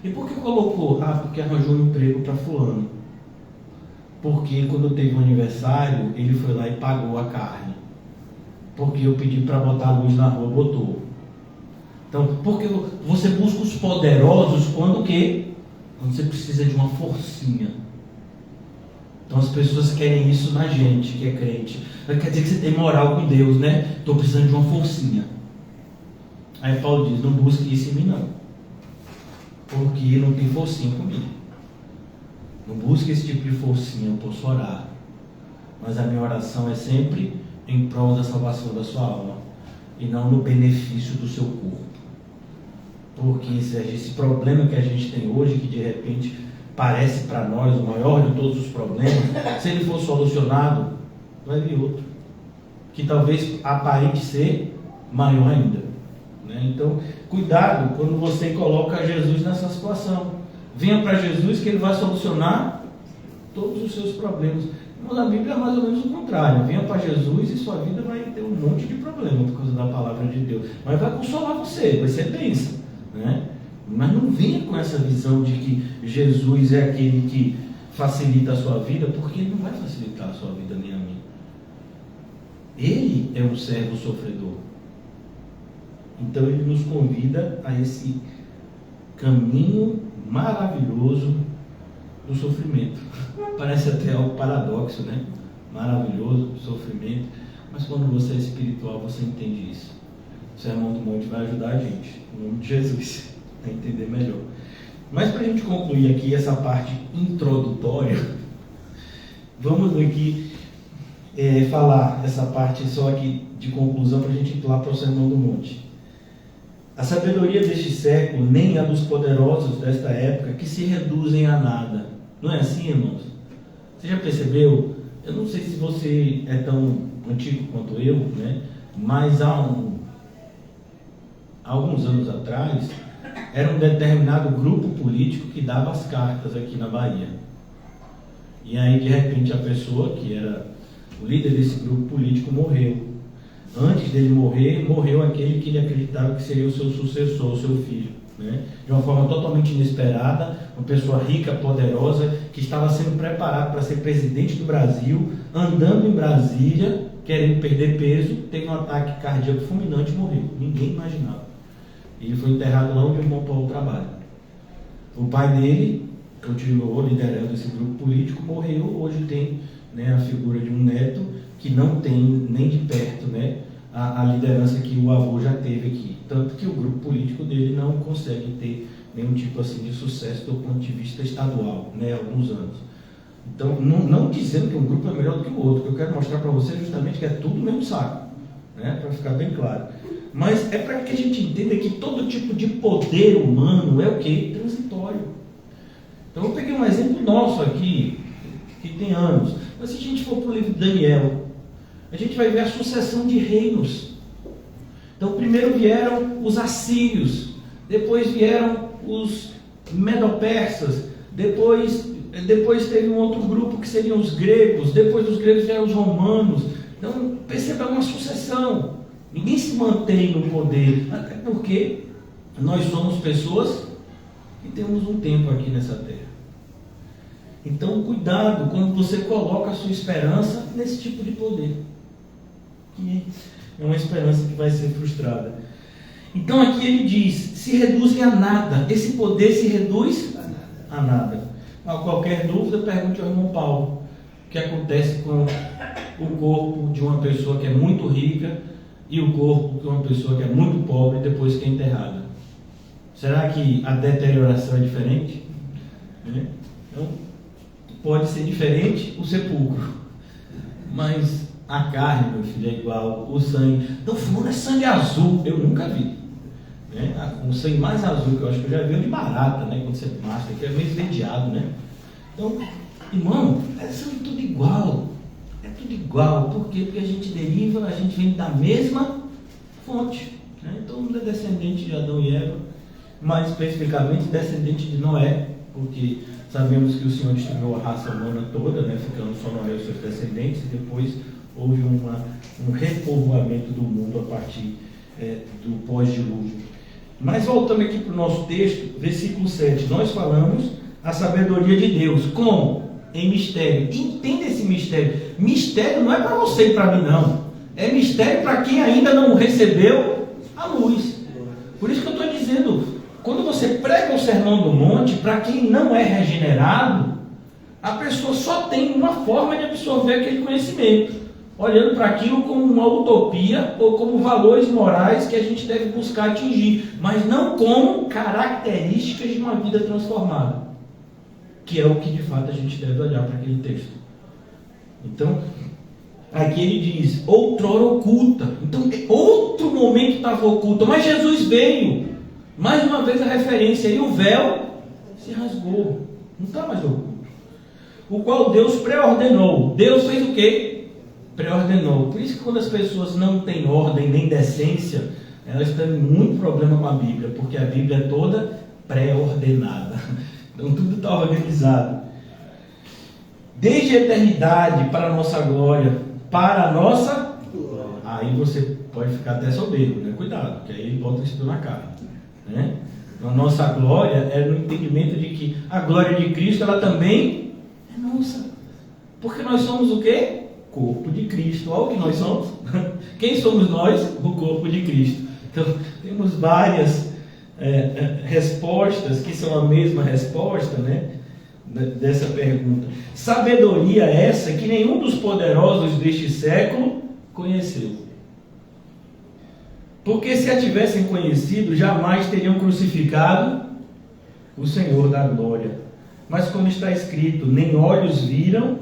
E por que colocou? Porque arranjou um emprego para fulano. Porque quando teve um aniversário, ele foi lá e pagou a carne. Porque eu pedi para botar a luz na rua, botou. Então, porque você busca os poderosos quando o quê? Quando você precisa de uma forcinha. Então as pessoas querem isso na gente, que é crente. Quer dizer que você tem moral com Deus, né? Estou precisando de uma forcinha. Aí Paulo diz, não busque isso em mim não. Porque não tem forcinha comigo. Não busque esse tipo de forcinha, eu posso orar. Mas a minha oração é sempre em prol da salvação da sua alma. E não no benefício do seu corpo. Porque esse problema que a gente tem hoje, que de repente parece para nós o maior de todos os problemas, se ele for solucionado, vai vir outro, que talvez aparente ser maior ainda, né? Então, cuidado quando você coloca Jesus nessa situação. Venha para Jesus que ele vai solucionar todos os seus problemas. Mas a Bíblia é mais ou menos o contrário. Venha para Jesus e sua vida vai ter um monte de problema por causa da palavra de Deus. Mas vai consolar você, vai ser bênção, né? Mas não venha com essa visão de que Jesus é aquele que facilita a sua vida, porque ele não vai facilitar a sua vida nem a mim. Ele é um servo sofredor. Então ele nos convida a esse caminho maravilhoso do sofrimento. Parece até algo paradoxo, né? Maravilhoso, sofrimento. Mas quando você é espiritual, você entende isso. O Sermão do Monte vai ajudar a gente, em nome de Jesus, a entender melhor. Mas para a gente concluir aqui essa parte introdutória, vamos aqui falar essa parte só aqui de conclusão para a gente ir lá para o Sermão do Monte. A sabedoria deste século, nem a dos poderosos desta época, que se reduzem a nada. Não é assim, irmãos? Você já percebeu? Eu não sei se você é tão antigo quanto eu, né? Mas há alguns anos atrás, era um determinado grupo político que dava as cartas aqui na Bahia. E aí, de repente, a pessoa que era o líder desse grupo político morreu. Antes dele morrer, morreu aquele que ele acreditava que seria o seu sucessor, o seu filho, né? De uma forma totalmente inesperada, uma pessoa rica, poderosa, que estava sendo preparado para ser presidente do Brasil, andando em Brasília, querendo perder peso, teve um ataque cardíaco fulminante e morreu. Ninguém imaginava. Ele foi enterrado lá onde o irmão Paulo trabalha. O pai dele continuou liderando esse grupo político, morreu. Hoje tem, né, a figura de um neto que não tem nem de perto, né, a liderança que o avô já teve aqui. Tanto que o grupo político dele não consegue ter nenhum tipo assim de sucesso do ponto de vista estadual, né, há alguns anos. Então, não dizendo que um grupo é melhor do que o outro, que eu quero mostrar para você justamente que é tudo o mesmo saco, né, para ficar bem claro. Mas é para que a gente entenda que todo tipo de poder humano é o quê? Transitório. Então eu peguei um exemplo nosso aqui, que tem anos. Mas se a gente for para o livro de Daniel, a gente vai ver a sucessão de reinos. Então primeiro vieram os assírios, depois vieram os medo-persas, depois teve um outro grupo que seriam os gregos, depois dos gregos vieram os romanos. Então perceba uma sucessão. Ninguém se mantém no poder, até porque nós somos pessoas que temos um tempo aqui nessa terra. Então, cuidado quando você coloca a sua esperança nesse tipo de poder. é uma esperança que vai ser frustrada. Então aqui ele diz, se reduzem a nada. Esse poder se reduz a nada. A qualquer dúvida, pergunte ao irmão Paulo. O que acontece com o corpo de uma pessoa que é muito rica e o corpo de uma pessoa que é muito pobre depois que é enterrada? Será que a deterioração é diferente? Então, pode ser diferente o sepulcro, mas a carne, meu filho, é igual. O sangue, então fulano é sangue azul, eu nunca vi, o sangue mais azul que eu acho que eu já vi é de barata, quando você mata, que é meio esverdeado, Então, irmão, é sangue tudo igual, por quê? Porque a gente deriva, a gente vem da mesma fonte, Todo mundo é descendente de Adão e Eva, mais especificamente descendente de Noé, porque sabemos que o Senhor destruiu a raça humana toda, ficando só Noé e os seus descendentes, e depois houve um repovoamento do mundo a partir do pós-dilúvio. Mas voltando aqui para o nosso texto, versículo 7, nós falamos a sabedoria de Deus. Como? Em mistério. Entenda esse mistério. Mistério não é para você e para mim, não. É mistério para quem ainda não recebeu a luz. Por isso que eu estou dizendo, quando você prega o Sermão do Monte, para quem não é regenerado, a pessoa só tem uma forma de absorver aquele conhecimento, olhando para aquilo como uma utopia ou como valores morais que a gente deve buscar atingir, mas não como características de uma vida transformada, que é o que de fato a gente deve olhar para aquele texto. Então, aqui ele diz, outrora oculta. Então, outro momento estava oculto, mas Jesus veio. Mais uma vez a referência, e o véu se rasgou, não está mais oculto. O qual Deus pré-ordenou. Deus fez o quê? Pré-ordenou. Por isso que quando as pessoas não têm ordem nem decência, elas têm muito problema com a Bíblia, porque a Bíblia é toda pré-ordenada. Então tudo está organizado. Desde a eternidade para a nossa glória, para a nossa... Aí você pode ficar até soberbo, Cuidado, que aí ele bota o espinho na cara. A nossa glória é no entendimento de que a glória de Cristo, ela também é nossa, porque nós somos o quê? Corpo de Cristo. Olha o que nós somos. Quem somos nós? O corpo de Cristo. Então temos várias respostas que são a mesma resposta, dessa pergunta. Sabedoria essa que nenhum dos poderosos deste século conheceu. Porque se a tivessem conhecido, jamais teriam crucificado o Senhor da glória. Mas como está escrito, nem olhos viram,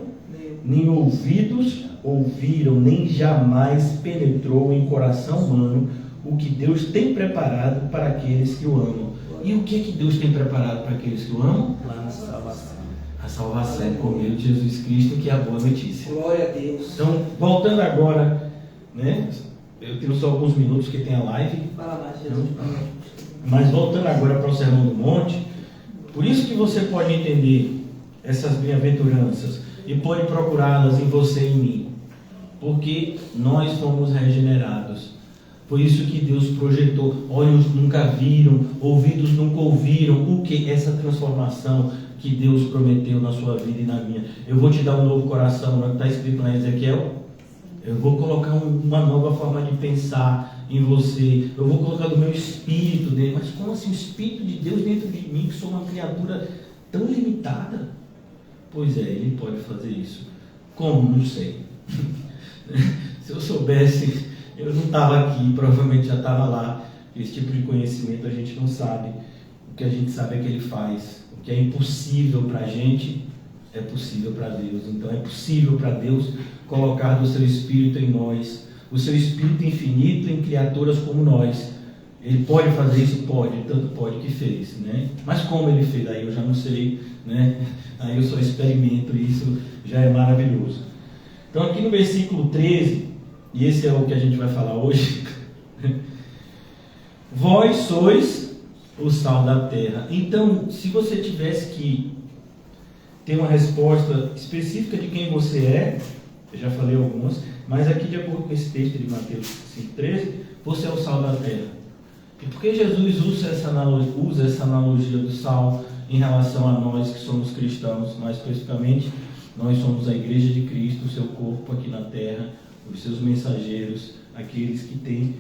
nem ouvidos ouviram, nem jamais penetrou em coração humano o que Deus tem preparado para aqueles que o amam. E o que é que Deus tem preparado para aqueles que o amam? Lá na salvação. A salvação por meio de Jesus Cristo, que é a boa notícia. Glória a Deus. Então, voltando agora, eu tenho só alguns minutos que tem a live. Fala mais, Jesus. Mas voltando agora para o Sermão do Monte, por isso que você pode entender essas bem-aventuranças e pode procurá-las em você e em mim, porque nós fomos regenerados. Por isso que Deus projetou, olhos nunca viram, ouvidos nunca ouviram, o que? Essa transformação que Deus prometeu na sua vida e na minha. Eu vou te dar um novo coração, não está escrito lá em Ezequiel? Eu vou colocar uma nova forma de pensar em você. Eu vou colocar do meu espírito dele. Mas como assim o Espírito de Deus dentro de mim, que sou uma criatura tão limitada? Pois é, ele pode fazer isso. Como? Não sei. Se eu soubesse, eu não estava aqui, provavelmente já estava lá. Esse tipo de conhecimento a gente não sabe. O que a gente sabe é que ele faz. O que é impossível para a gente é possível para Deus. Então é possível para Deus colocar do seu Espírito em nós, o seu Espírito infinito em criaturas como nós. Ele pode fazer isso? Pode, tanto pode que fez, Mas como ele fez? Aí eu já não sei, Aí eu só experimento e isso já é maravilhoso. Então aqui no versículo 13, e esse é o que a gente vai falar hoje, vós sois o sal da terra. Então, se você tivesse que ter uma resposta específica de quem você é, eu já falei algumas, mas aqui de acordo com esse texto de Mateus 5,13, você é o sal da terra. E por que Jesus usa essa analogia do sal em relação a nós que somos cristãos? Mais especificamente, nós somos a igreja de Cristo, o seu corpo aqui na terra, os seus mensageiros, aqueles que têm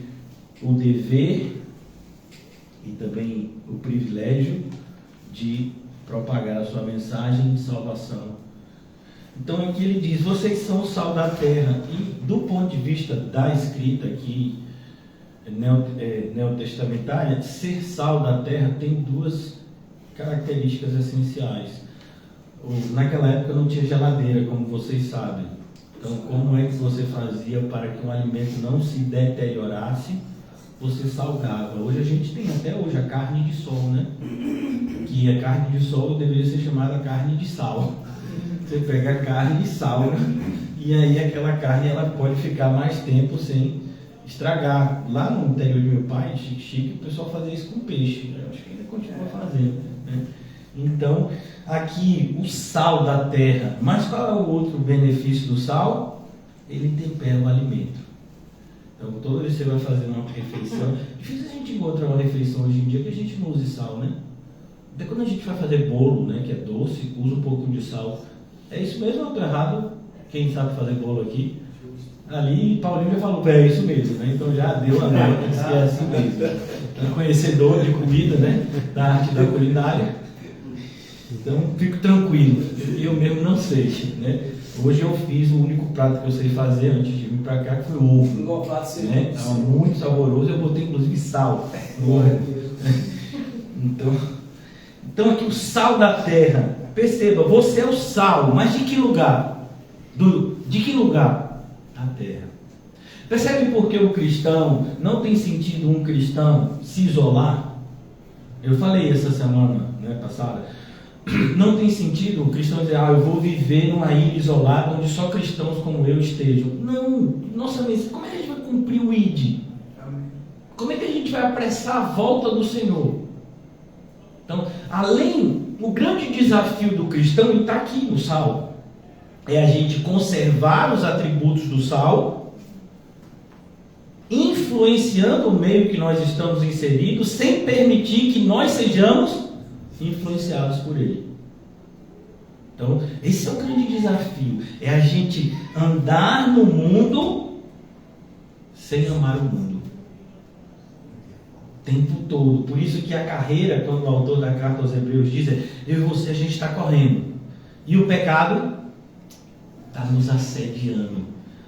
o dever e também o privilégio de propagar a sua mensagem de salvação. Então aqui ele diz, vocês são o sal da terra. E do ponto de vista da escrita aqui, neotestamentária, ser sal da terra tem duas características essenciais. Naquela época não tinha geladeira, como vocês sabem. Então como é que você fazia para que um alimento não se deteriorasse? Você salgava. Hoje a gente tem até hoje a carne de sol, né? Que a carne de sol deveria ser chamada carne de sal. Você pega a carne de sal, e aí aquela carne ela pode ficar mais tempo sem estragar. Lá no interior de meu pai, Chique, o pessoal fazia isso com peixe. Eu acho que ainda continua fazendo, né? Então, aqui o sal da terra. Mas qual é o outro benefício do sal? Ele tempera o alimento. Então, toda vez que você vai fazer uma refeição, difícil a gente encontrar uma refeição hoje em dia que a gente não use sal, né? Até quando a gente vai fazer bolo, né, que é doce, usa um pouquinho de sal. É isso mesmo ou estou errado? Quem sabe fazer bolo aqui? Ali, Paulinho já falou, é isso mesmo, né? Então já deu a nota, que é assim mesmo. É conhecedor de comida, né? Da arte da culinária. Então, fico tranquilo. Eu mesmo não sei, né? Hoje eu fiz o único prato que eu sei fazer antes de vir para cá, que foi o ovo. Igual prato seu. Né? Estava muito saboroso, eu botei inclusive sal no ovo. Então aqui o sal da terra. Perceba, você é o sal, mas de que lugar? De que lugar? Da terra. Percebe por que o cristão, não tem sentido um cristão se isolar? Eu falei essa semana, né, passada, não tem sentido o cristão dizer, eu vou viver numa ilha isolada onde só cristãos como eu estejam. Não, nossa mesa, como é que a gente vai cumprir o ID? Como é que a gente vai apressar a volta do Senhor? Então, o grande desafio do cristão, e está aqui no sal, é a gente conservar os atributos do sal, influenciando o meio que nós estamos inseridos, sem permitir que nós sejamos influenciados por ele. Então, esse é o grande desafio, é a gente andar no mundo sem amar o mundo. O tempo todo. Por isso que a carreira, quando o autor da carta aos Hebreus diz, eu e você, a gente está correndo. E o pecado está nos assediando.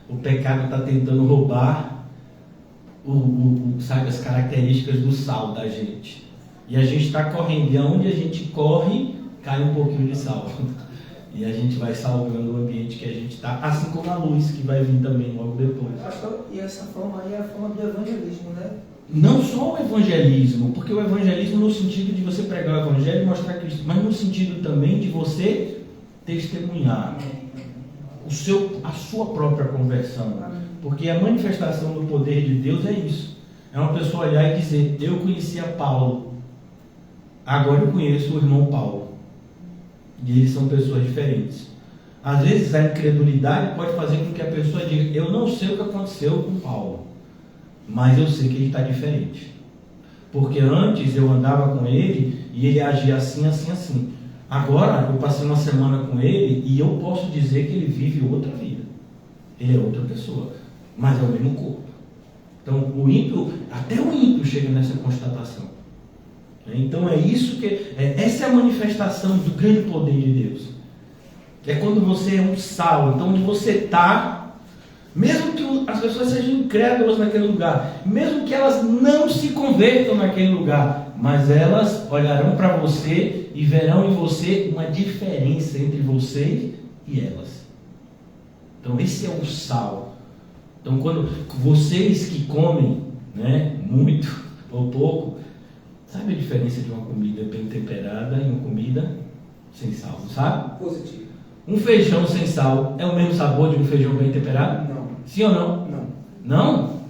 O pecado está tentando roubar sabe, as características do sal da gente. E a gente está correndo. E aonde a gente corre, cai um pouquinho de sal. E a gente vai salvando o ambiente que a gente está. Assim como a luz, que vai vir também logo depois. E essa forma aí é a forma do evangelismo, né? Não só o evangelismo, porque o evangelismo no sentido de você pregar o evangelho e mostrar Cristo, mas no sentido também de você testemunhar a sua própria conversão. Porque a manifestação do poder de Deus é isso. É uma pessoa olhar e dizer, eu conhecia Paulo, agora eu conheço o irmão Paulo. E eles são pessoas diferentes. Às vezes a incredulidade pode fazer com que a pessoa diga, eu não sei o que aconteceu com Paulo, mas eu sei que ele está diferente. Porque antes eu andava com ele e ele agia assim, assim, assim. Agora eu passei uma semana com ele e eu posso dizer que ele vive outra vida. Ele é outra pessoa, mas é o mesmo corpo. Então o ímpio, até o ímpio chega nessa constatação. Então é isso essa é a manifestação do grande poder de Deus. É quando você é um sal. Então onde você está, mesmo que as pessoas sejam incrédulas naquele lugar, mesmo que elas não se convertam naquele lugar, mas elas olharão para você e verão em você uma diferença entre você e elas. Então esse é o sal. Então quando vocês que comem, né, muito ou pouco, sabe a diferença de uma comida bem temperada e uma comida sem sal, sabe? Positivo. Um feijão sem sal é o mesmo sabor de um feijão bem temperado? Não. Sim ou não? Não. Não?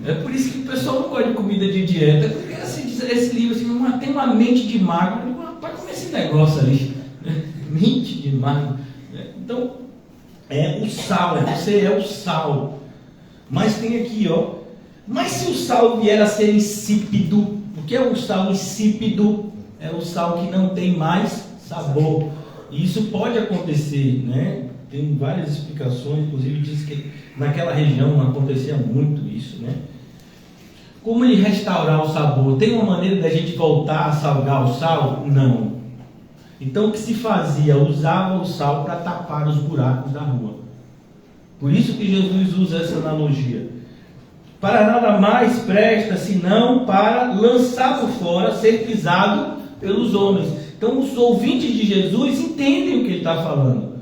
É por isso que o pessoal não gosta de comida de dieta. Porque assim, esse livro assim, tem uma mente de magro. Vai comer esse negócio ali. Mente de magro. Então, é o sal. Você é o sal. Mas tem aqui, mas se o sal vier a ser insípido, o que é o sal insípido? É o sal que não tem mais sabor. E isso pode acontecer, né? tem várias explicações, inclusive diz que naquela região acontecia muito isso, né? Como ele restaurar o sabor? Tem uma maneira da gente voltar a salgar o sal? Não. Então o que se fazia? Usava o sal para tapar os buracos da rua. Por isso que Jesus usa essa analogia. Para nada mais presta senão para lançar por fora, ser pisado pelos homens. Então os ouvintes de Jesus entendem o que ele está falando.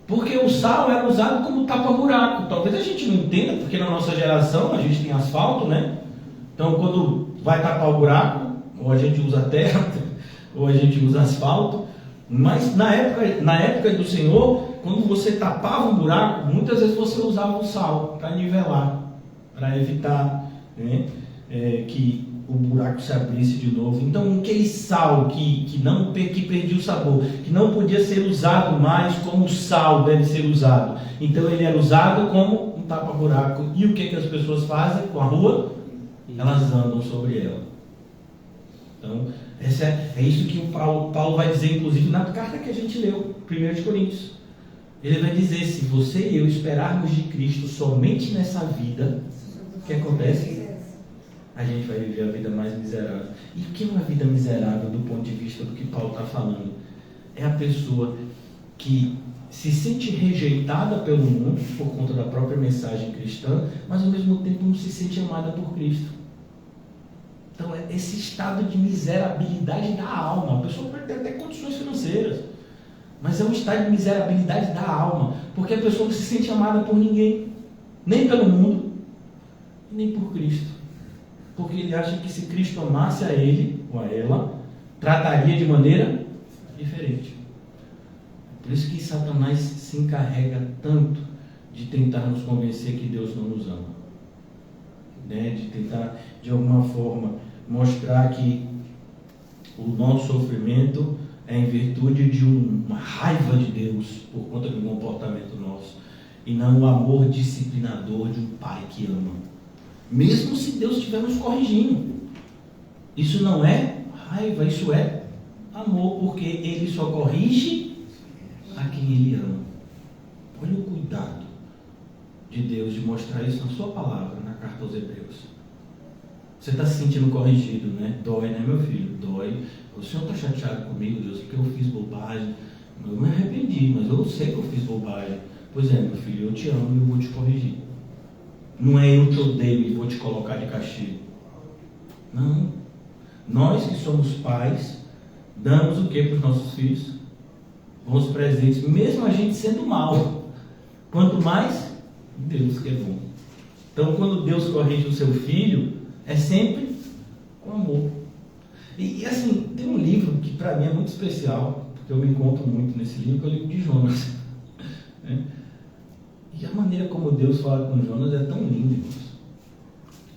Porque o sal era usado como tapa-buraco. Talvez a gente não entenda, porque na nossa geração a gente tem asfalto, né? Então quando vai tapar o buraco, ou a gente usa terra, ou a gente usa asfalto. Mas na época do Senhor, quando você tapava um buraco, muitas vezes você usava o sal para nivelar, para evitar, né, que o buraco se abrisse de novo. Então aquele sal que perdia o sabor, que não podia ser usado mais como o sal deve ser usado. Então ele era usado como um tapa-buraco. E o que as pessoas fazem com a rua? Elas andam sobre ela. Então é isso que o Paulo vai dizer, inclusive na carta que a gente leu, 1 de Coríntios. Ele vai dizer: se você e eu esperarmos de Cristo somente nessa vida, o que acontece? A gente vai viver a vida mais miserável. E o que é uma vida miserável do ponto de vista do que Paulo está falando? É a pessoa que se sente rejeitada pelo mundo por conta da própria mensagem cristã, mas ao mesmo tempo não se sente amada por Cristo. Então é esse estado de miserabilidade da alma. A pessoa pode ter até condições financeiras, mas é um estado de miserabilidade da alma, porque a pessoa não se sente amada por ninguém, nem pelo mundo, nem por Cristo. Porque ele acha que se Cristo amasse a ele ou a ela, trataria de maneira diferente. Por isso que Satanás se encarrega tanto de tentar nos convencer que Deus não nos ama, né? De tentar, de alguma forma, mostrar que o nosso sofrimento é em virtude de uma raiva de Deus por conta do comportamento nosso, e não o amor disciplinador de um pai que ama. Mesmo se Deus estiver nos corrigindo, isso não é raiva, isso é amor, porque Ele só corrige a quem Ele ama. Olha o cuidado de Deus de mostrar isso na sua palavra, na carta aos Hebreus. Você está se sentindo corrigido, né? Dói, né, meu filho? Dói. O Senhor está chateado comigo, Deus, porque eu fiz bobagem. Eu me arrependi, mas eu sei que eu fiz bobagem. Pois é, meu filho, eu te amo e eu vou te corrigir. Não é eu te odeio e vou te colocar de castigo. Não. Nós que somos pais, damos o que para os nossos filhos? Bons presentes, mesmo a gente sendo mal. Quanto mais, Deus que é bom. Então quando Deus corrige o seu filho, é sempre com amor. E assim, tem um livro que para mim é muito especial, porque eu me encontro muito nesse livro, que é o livro de Jonas. E a maneira como Deus fala com Jonas é tão linda, irmãos.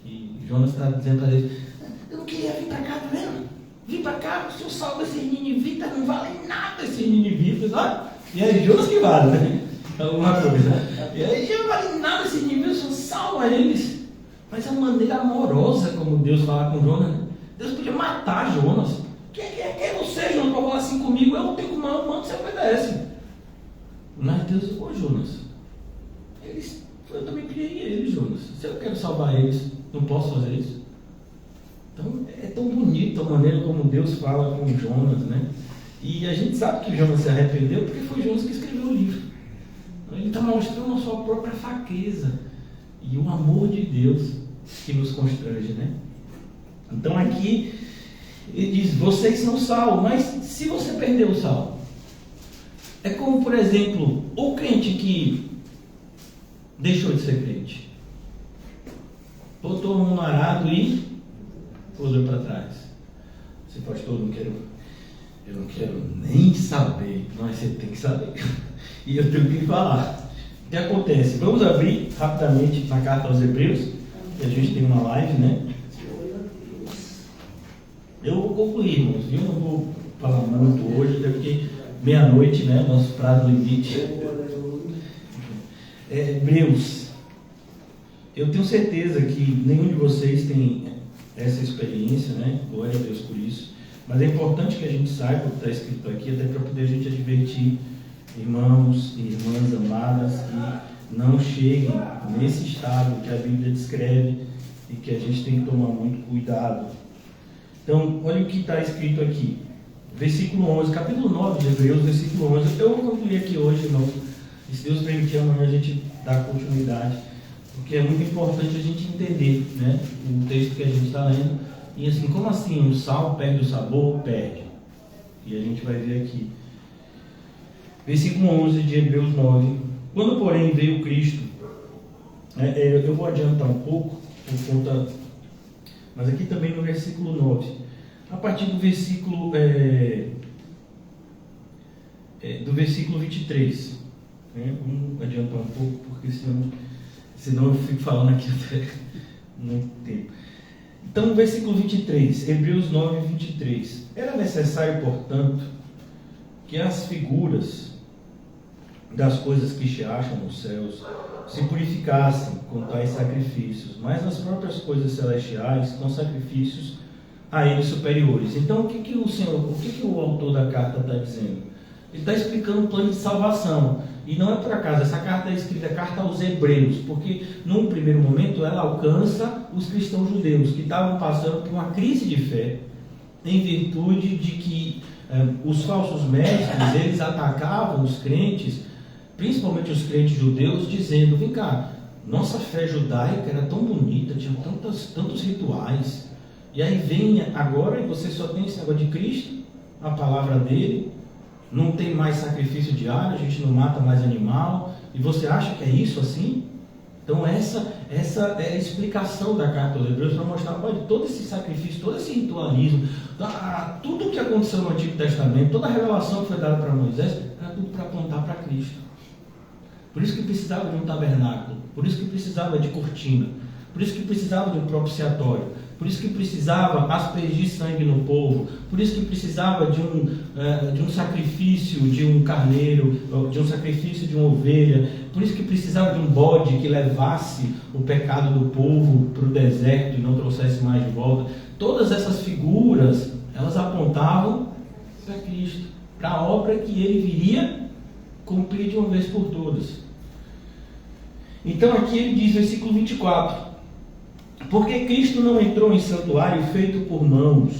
E Jonas está dizendo para Deus: eu não queria vir para cá, tá vendo? Vim para cá, o Senhor salva esses ninivitas, não valem nada esses ninivitas, olha. E aí Jonas que vale, né? Alguma coisa. E aí não vale nada esses ninivitas, o Senhor salva eles. Mas a maneira amorosa como Deus fala com Jonas, né? Deus podia matar Jonas. Quem é você, Jonas, para falar assim comigo? Eu tenho que mando, você obedece. Mas Deus disse: ô Jonas, eu também criei eles, Jonas. Se eu quero salvar eles, não posso fazer isso? Então é tão bonito a maneira como Deus fala com Jonas, né? E a gente sabe que Jonas se arrependeu porque foi Jonas que escreveu o livro. Então, ele está mostrando a sua própria fraqueza e o amor de Deus que nos constrange, né? Então aqui ele diz: vocês são sal, mas se você perder o sal, é como, por exemplo, o crente que deixou de ser crente, botou a mão no arado e olhou para trás. Você, pastor, eu não quero nem saber. Mas você tem que saber. E eu tenho que falar. O que acontece? Vamos abrir rapidamente na carta aos Hebreus, que a gente tem uma live, né? Eu vou concluir, irmãos. Eu não vou falar muito hoje, até porque meia-noite, né? Nosso prazo limite. Hebreus. Eu tenho certeza que nenhum de vocês tem essa experiência, né? Glória a Deus por isso. Mas é importante que a gente saiba o que está escrito aqui, até para poder a gente advertir irmãos e irmãs amadas, que não cheguem nesse estado que a Bíblia descreve e que a gente tem que tomar muito cuidado. Então, olha o que está escrito aqui. Versículo 11, capítulo 9 de Hebreus, versículo 11. Eu vou concluir aqui hoje, irmão. E se Deus permitir, amanhã a gente dá continuidade. Porque é muito importante a gente entender, né, o texto que a gente está lendo. E assim, como assim um sal perde o sabor? Perde. E a gente vai ver aqui. Versículo 11 de Hebreus 9. Quando, porém, veio Cristo, eu vou adiantar um pouco, por conta, mas aqui também no versículo 9. A partir do versículo 23. Vamos adiantar um pouco, porque senão eu fico falando aqui até muito tempo. Então, no versículo 23, Hebreus 9, 23. Era necessário, portanto, que as figuras das coisas que se acham nos céus se purificassem com tais sacrifícios, mas as próprias coisas celestiais com sacrifícios a eles superiores. Então, o que o autor da carta está dizendo? Ele está explicando um plano de salvação. E não é por acaso, essa carta é escrita, carta aos Hebreus, porque num primeiro momento ela alcança os cristãos judeus que estavam passando por uma crise de fé, em virtude de que os falsos mestres, eles atacavam os crentes, principalmente os crentes judeus, dizendo: vem cá, nossa fé judaica era tão bonita, tinha tantos rituais, e aí vem agora e você só tem esse negócio de Cristo, a palavra dele, não tem mais sacrifício diário, a gente não mata mais animal, e você acha que é isso assim? Então essa é a explicação da carta aos Hebreus, para mostrar, olha, todo esse sacrifício, todo esse ritualismo, tudo o que aconteceu no Antigo Testamento, toda a revelação que foi dada para Moisés, era tudo para apontar para Cristo. Por isso que precisava de um tabernáculo, por isso que precisava de cortina, por isso que precisava de um propiciatório, por isso que precisava aspergir sangue no povo, por isso que precisava de um sacrifício de um carneiro, de um sacrifício de uma ovelha, por isso que precisava de um bode que levasse o pecado do povo para o deserto e não trouxesse mais de volta. Todas essas figuras, elas apontavam para Cristo, para a obra que ele viria cumprir de uma vez por todas. Então aqui ele diz, versículo 24: porque Cristo não entrou em santuário feito por mãos,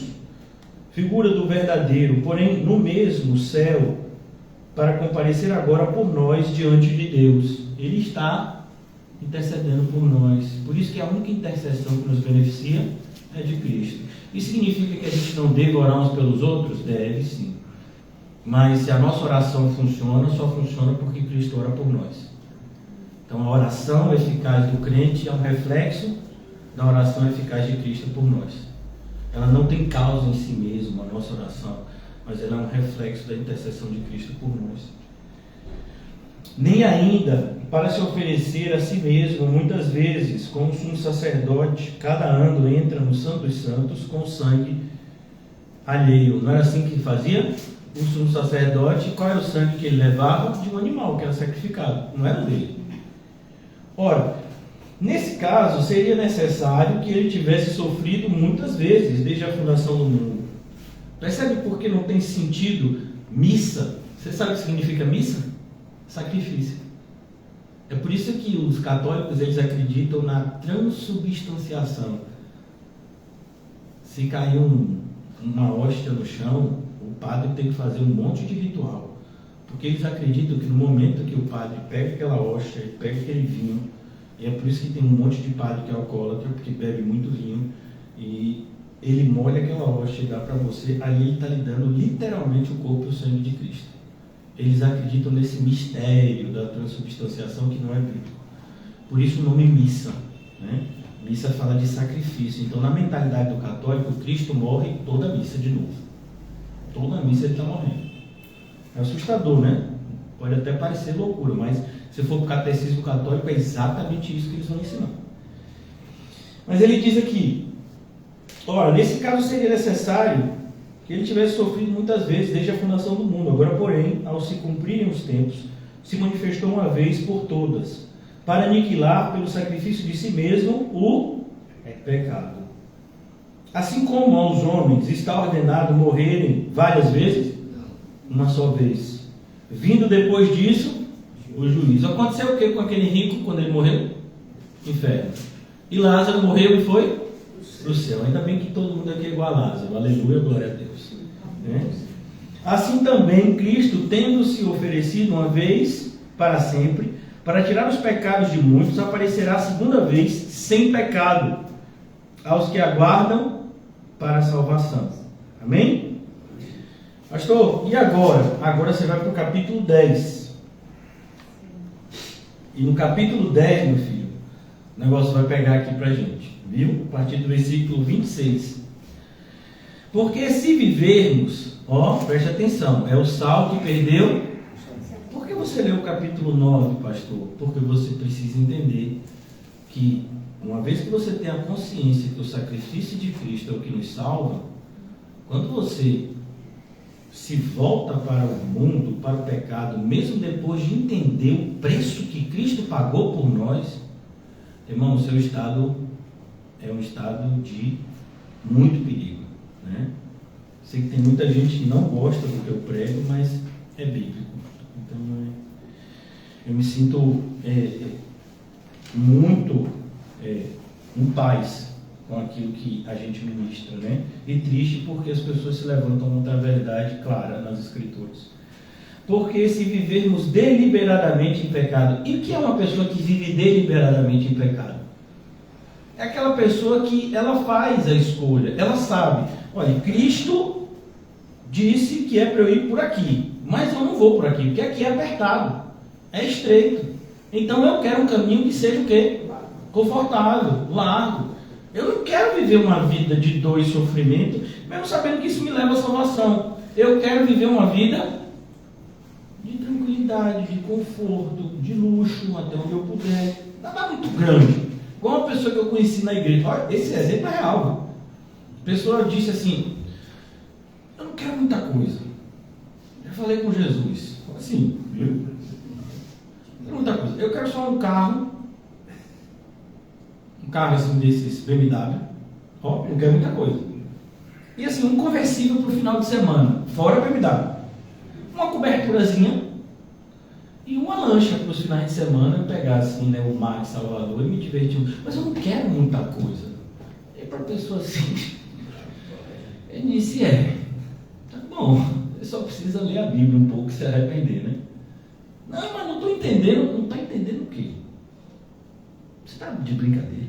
figura do verdadeiro, porém no mesmo céu, para comparecer agora por nós diante de Deus. Ele está intercedendo por nós. Por isso que a única intercessão que nos beneficia é de Cristo. Isso significa que a gente não deve orar uns pelos outros? Deve sim. Mas se a nossa oração funciona, só funciona porque Cristo ora por nós. Então a oração eficaz do crente é um reflexo da oração eficaz de Cristo por nós. Ela não tem causa em si mesma, a nossa oração, mas ela é um reflexo da intercessão de Cristo por nós. Nem ainda para se oferecer a si mesmo, muitas vezes, como sumo sacerdote, cada ano entra no Santo dos Santos com sangue alheio. Não era assim que fazia? O sumo sacerdote, qual era o sangue que ele levava? De um animal que era sacrificado, não era dele. Ora, nesse caso, seria necessário que ele tivesse sofrido muitas vezes, desde a fundação do mundo. Percebe por que não tem sentido missa? Você sabe o que significa missa? Sacrifício. É por isso que os católicos, eles acreditam na transubstanciação. Se cair uma hóstia no chão, o padre tem que fazer um monte de ritual. Porque eles acreditam que no momento que o padre pega aquela hóstia, pega aquele vinho, e é por isso que tem um monte de padre que é alcoólatra, porque bebe muito vinho, e ele molha aquela hóstia e dá para você, aí ele está lhe dando literalmente o corpo e o sangue de Cristo. Eles acreditam nesse mistério da transubstanciação que não é bíblico. Por isso o nome missa, né? Missa fala de sacrifício. Então, na mentalidade do católico, Cristo morre toda a missa de novo. Toda a missa ele está morrendo. É assustador, né? Pode até parecer loucura, mas se for para o catecismo católico, é exatamente isso que eles vão ensinar. Mas ele diz aqui: ora, nesse caso seria necessário que ele tivesse sofrido muitas vezes desde a fundação do mundo. Agora, porém, ao se cumprirem os tempos, se manifestou uma vez por todas, para aniquilar pelo sacrifício de si mesmo o pecado. Assim como aos homens está ordenado morrerem várias vezes, uma só vez. Vindo depois disso, o juízo. Aconteceu o que com aquele rico quando ele morreu? Inferno. E Lázaro morreu e foi para o céu. Ainda bem que todo mundo aqui é igual a Lázaro. Aleluia, glória a Deus. Né? Assim também, Cristo, tendo-se oferecido uma vez para sempre, para tirar os pecados de muitos, aparecerá a segunda vez, sem pecado, aos que aguardam para a salvação. Amém? Pastor, e agora? Agora você vai para o capítulo 10. E no capítulo 10, meu filho, o negócio vai pegar aqui para a gente. Viu? A partir do versículo 26. Porque se vivermos, preste atenção, é o sal que perdeu. Por que você leu o capítulo 9, pastor? Porque você precisa entender que, uma vez que você tem a consciência que o sacrifício de Cristo é o que nos salva, quando você se volta para o mundo, para o pecado, mesmo depois de entender o preço que Cristo pagou por nós, irmão, o seu estado é um estado de muito perigo, né? Sei que tem muita gente que não gosta do que eu prego, mas é bíblico. Então, eu me sinto muito em paz com aquilo que a gente ministra, né? E triste porque as pessoas se levantam contra a verdade clara nas Escrituras. Porque se vivermos deliberadamente em pecado, e o que é uma pessoa que vive deliberadamente em pecado? É aquela pessoa que ela faz a escolha, ela sabe, olha, Cristo disse que é para eu ir por aqui, mas eu não vou por aqui, porque aqui é apertado, é estreito. Então eu quero um caminho que seja o quê? Confortável, largo. Eu não quero viver uma vida de dor e sofrimento, mesmo sabendo que isso me leva à salvação. Eu quero viver uma vida de tranquilidade, de conforto, de luxo, até onde eu puder. Nada muito grande. Igual uma pessoa que eu conheci na igreja. Olha, esse exemplo é real. A pessoa disse assim, eu não quero muita coisa. Eu falei com Jesus, assim, viu? Não quero muita coisa. Eu quero só um carro assim desses BMW, não quero muita coisa. E assim, um conversível para o final de semana, fora BMW. Uma coberturazinha e uma lancha para os finais de semana, eu pegar assim, né, o mar de Salvador e me divertir. Mas eu não quero muita coisa. E para a pessoa assim, ele disse, tá bom, você só precisa ler a Bíblia um pouco e se arrepender, né? Não, mas não estou entendendo. Não está entendendo o quê? Você está de brincadeira?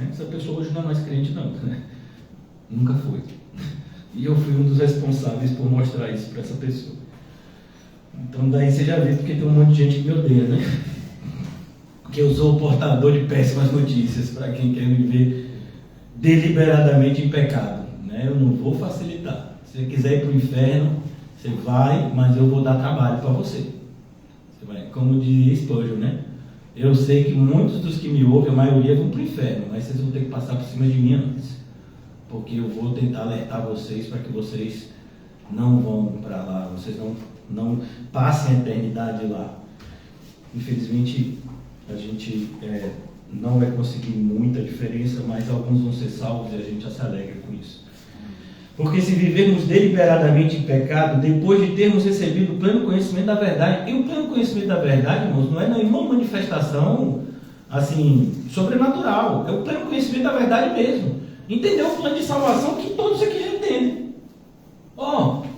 Essa pessoa hoje não é mais crente não, né? Nunca foi. E eu fui um dos responsáveis por mostrar isso para essa pessoa. Então daí você já vê porque tem um monte de gente que me odeia, né? Que eu sou o portador de péssimas notícias para quem quer viver deliberadamente em pecado, né? Eu não vou facilitar. Se você quiser ir para o inferno, você vai, mas eu vou dar trabalho para você. Você vai, como diria Spurgeon, né? Eu sei que muitos dos que me ouvem, a maioria vão para o inferno, mas vocês vão ter que passar por cima de mim antes, porque eu vou tentar alertar vocês para que vocês não vão para lá, vocês não passem a eternidade lá. Infelizmente, a gente não vai conseguir muita diferença, mas alguns vão ser salvos e a gente já se alegra com isso. Porque se vivermos deliberadamente em pecado, depois de termos recebido o pleno conhecimento da verdade, e o pleno conhecimento da verdade, irmãos, não é nenhuma manifestação assim, sobrenatural, é o pleno conhecimento da verdade mesmo. Entender o plano de salvação que todos aqui já entendem.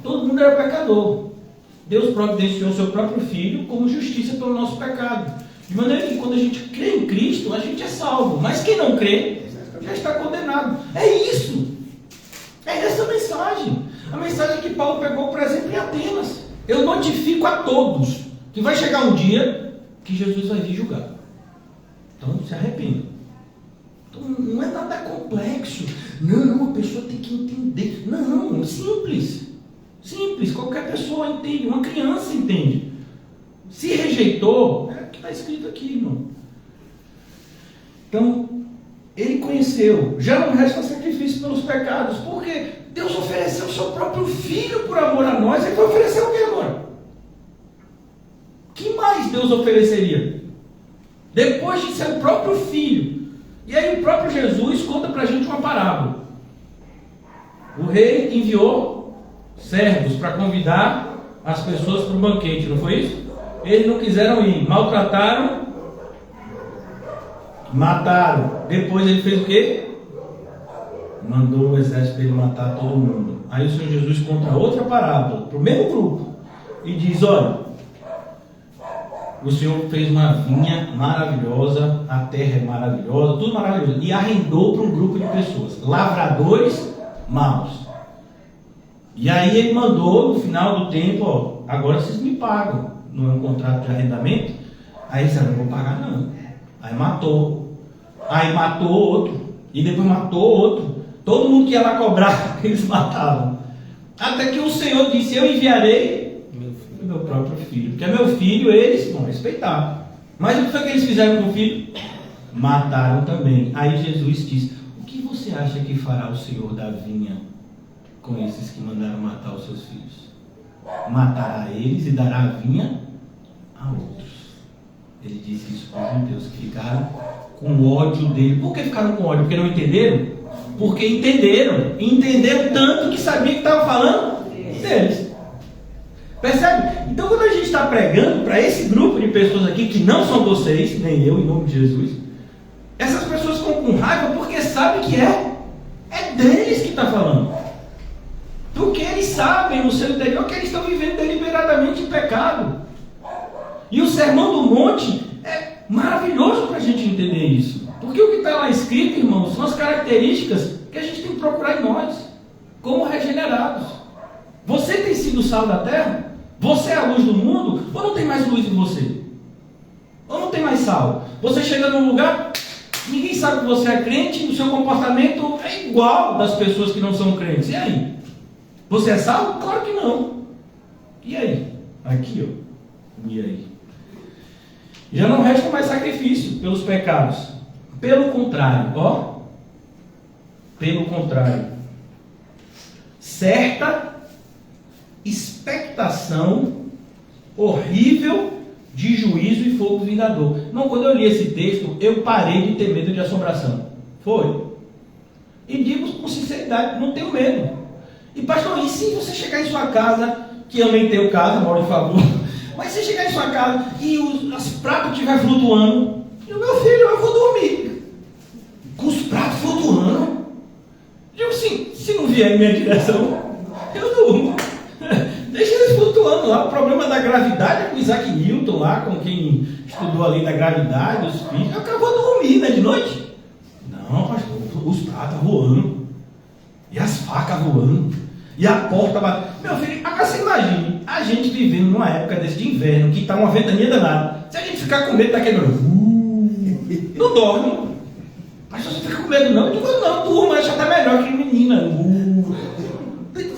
Todo mundo era pecador. Deus providenciou o seu próprio Filho como justiça pelo nosso pecado. De maneira que quando a gente crê em Cristo, a gente é salvo. Mas quem não crê, já está condenado. É isso. É essa a mensagem. A mensagem que Paulo pegou, por exemplo, em Atenas. Eu notifico a todos que vai chegar um dia que Jesus vai vir julgar. Então se arrependa. Então, não é nada complexo. Não, a pessoa tem que entender. Não, simples. Simples, qualquer pessoa entende. Uma criança entende. Se rejeitou, é o que está escrito aqui, irmão. Então, ele conheceu, já não resta sacrifício pelos pecados, porque Deus ofereceu o seu próprio Filho por amor a nós. Ele vai oferecer o que agora? Que mais Deus ofereceria? Depois de ser o próprio Filho. E aí o próprio Jesus conta para a gente uma parábola. O rei enviou servos para convidar as pessoas para o banquete, não foi isso? Eles não quiseram ir, maltrataram, mataram. Depois ele fez o quê? Mandou o exército dele matar todo mundo. Aí o Senhor Jesus conta outra parábola para o mesmo grupo e diz: olha, o Senhor fez uma vinha maravilhosa, a terra é maravilhosa, tudo maravilhoso, e arrendou para um grupo de pessoas, lavradores maus. E aí ele mandou no final do tempo: ó, agora vocês me pagam. Não é um contrato de arrendamento? Aí eles disseram: não vou pagar não. Aí matou outro, e depois matou outro. Todo mundo que ia lá cobrar, eles matavam. Até que o Senhor disse: eu enviarei meu próprio filho. Porque é meu filho, eles vão respeitar. Mas o que foi que eles fizeram com o filho? Mataram também. Aí Jesus disse: o que você acha que fará o Senhor da vinha com esses que mandaram matar os seus filhos? Matará eles e dará a vinha a outros. Ele disse isso para os judeus que ficaram com ódio dele. Por que ficaram com ódio? Porque não entenderam? Porque entenderam tanto que sabia que estava falando deles. Percebe? Então quando a gente está pregando para esse grupo de pessoas aqui, que não são vocês, nem eu, em nome de Jesus, essas pessoas ficam com raiva porque sabem que é deles que está falando. Porque eles sabem no seu interior que eles estão vivendo deliberadamente em pecado. E o Sermão do Monte é maravilhoso para a gente entender isso. Porque o que está lá escrito, irmãos, são as características que a gente tem que procurar em nós, como regenerados. Você tem sido o sal da terra? Você é a luz do mundo? Ou não tem mais luz em você? Ou não tem mais sal? Você chega num lugar, ninguém sabe que você é crente, o seu comportamento é igual das pessoas que não são crentes. E aí? Você é salvo? Claro que não. E aí? Aqui, ó. E aí? Já não resta mais sacrifício pelos pecados. Pelo contrário, ó. Pelo contrário. Certa expectação horrível de juízo e fogo vingador. Não, quando eu li esse texto, eu parei de ter medo de assombração. Foi. E digo com sinceridade, não tenho medo. E pastor, e se você chegar em sua casa, que eu nem tenho casa, moro em favor, mas se chegar em sua casa e os pratos estiverem flutuando, e o meu filho, eu vou dormir com os pratos flutuando. Digo assim, se não vier em minha direção, eu durmo. Deixa eles flutuando lá. O problema da gravidade é com Isaac Newton lá, com quem estudou a lei da gravidade, os filhos. Eu vou dormir, né, de noite? Não, pastor, os pratos voando. E as facas voando. E a porta batendo. Meu filho, agora você imagine, a gente vivendo numa época desse de inverno, que está uma ventania danada. Se a gente ficar com medo, está quebrando. Não dorme. Mas você fica com medo não? Eu digo, não, turma, já está melhor que menina.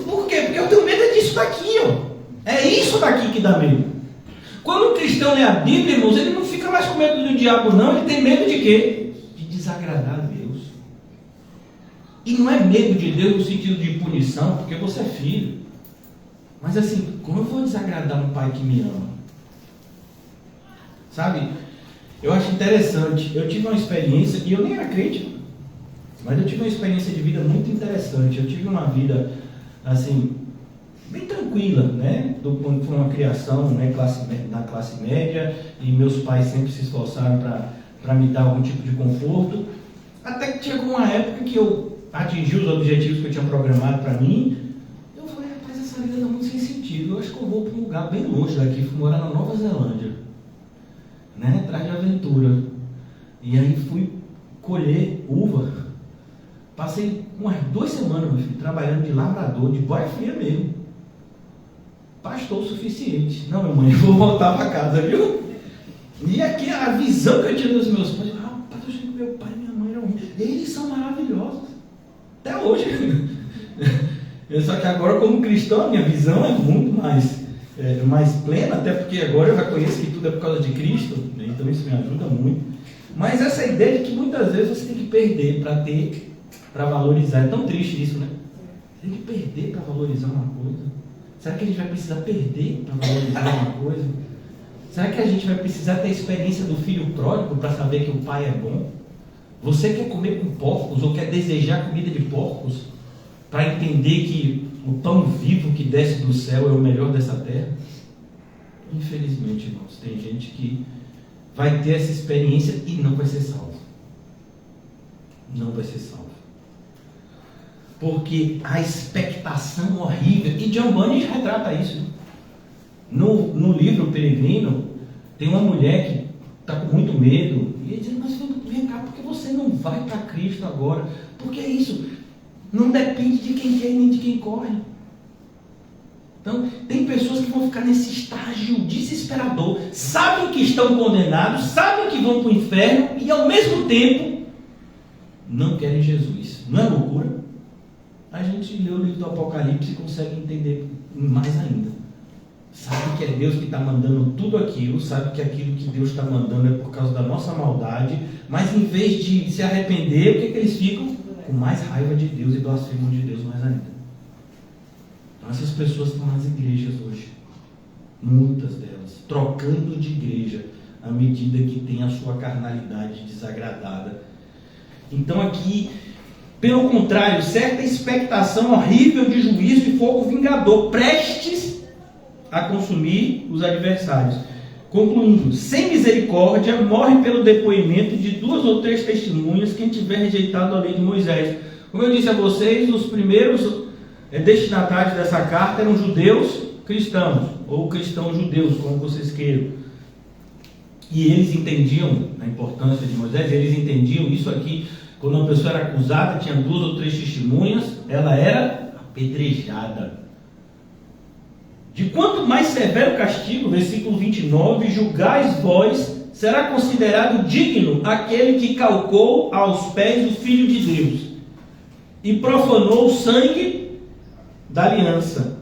Por quê? Porque eu tenho medo disso daqui, ó. É isso daqui que dá medo. Quando um cristão lê a Bíblia, irmãos, ele não fica mais com medo do diabo, não. Ele tem medo de quê? De desagradar a Deus. E não é medo de Deus no sentido de punição, porque você é filho. Mas assim, como eu vou desagradar um pai que me ama? Sabe? Eu acho interessante. Eu tive uma experiência, e eu nem era crente, mas eu tive uma experiência de vida muito interessante. Eu tive uma vida, assim, bem tranquila, né? Foi uma criação, né, na classe média, e meus pais sempre se esforçaram para me dar algum tipo de conforto. Até que chegou uma época que eu atingi os objetivos que eu tinha programado para mim. Eu falei, rapaz, essa vida está muito sem sentido. Eu acho que eu vou para um lugar bem longe daqui, fui morar na Nova Zelândia, né, atrás de aventura. E aí fui colher uva. Passei umas 2 semanas, meu filho, trabalhando de lavrador, de boia fria mesmo. Pastor o suficiente. Não, minha mãe, eu vou voltar para casa, viu? E aqui a visão que eu tinha dos meus pais, rapaz, eu achei que meu pai e minha mãe eram ruins. Eles são maravilhosos. Até hoje. Só que agora, como cristão, a minha visão é muito mais plena, até porque agora eu já conheço que tudo é por causa de Cristo, né? Então isso me ajuda muito. Mas essa ideia de que muitas vezes você tem que perder para ter, para valorizar. É tão triste isso, né? Você tem que perder para valorizar uma coisa. Será que a gente vai precisar perder para valorizar uma coisa? Será que a gente vai precisar ter a experiência do filho pródigo para saber que o pai é bom? Você quer comer com porcos ou quer desejar comida de porcos para entender que o pão vivo que desce do céu é o melhor dessa terra? Infelizmente, irmãos, tem gente que vai ter essa experiência e não vai ser salvo. Não vai ser salvo. Porque a expectação horrível, e John Bunyan retrata isso. No livro Peregrino, tem uma mulher que está com muito medo, e ele diz, mas vem cá, por que você não vai para Cristo agora? Porque é isso, não depende de quem quer nem de quem corre. Então, tem pessoas que vão ficar nesse estágio desesperador, sabem que estão condenados, sabem que vão para o inferno, e ao mesmo tempo, não querem Jesus. Não é loucura? A gente lê o livro do Apocalipse e consegue entender mais ainda. Sabe que é Deus que está mandando tudo aquilo, sabe que aquilo que Deus está mandando é por causa da nossa maldade, mas em vez de se arrepender, o que eles ficam? Com mais raiva de Deus e blasfemam de Deus mais ainda. Então essas pessoas estão nas igrejas hoje, muitas delas, trocando de igreja à medida que tem a sua carnalidade desagradada. Então aqui, pelo contrário, certa expectação horrível de juízo e fogo vingador, prestes a consumir os adversários. Concluindo, sem misericórdia, morre pelo depoimento de 2 ou 3 testemunhas quem tiver rejeitado a lei de Moisés. Como eu disse a vocês, os primeiros destinatários dessa carta eram judeus cristãos, ou cristãos judeus, como vocês queiram. E eles entendiam a importância de Moisés, eles entendiam isso aqui. Quando uma pessoa era acusada, tinha 2 ou 3 testemunhas, ela era apedrejada. De quanto mais severo o castigo, versículo 29, julgais vós, será considerado digno aquele que calcou aos pés o Filho de Deus e profanou o sangue da aliança,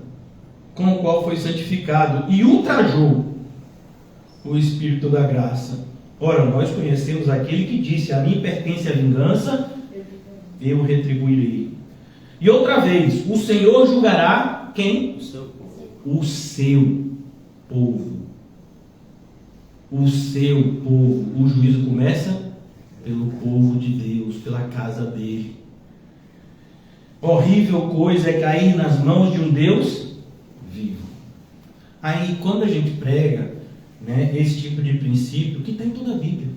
com o qual foi santificado, e ultrajou o Espírito da graça. Ora, nós conhecemos aquele que disse, a mim pertence a vingança, eu retribuirei. E outra vez, o Senhor julgará quem? O seu povo. O seu povo. O juízo começa pelo povo de Deus, pela casa dele. Horrível coisa é cair nas mãos de um Deus vivo. Aí, quando a gente prega, esse tipo de princípio, que está em toda a Bíblia.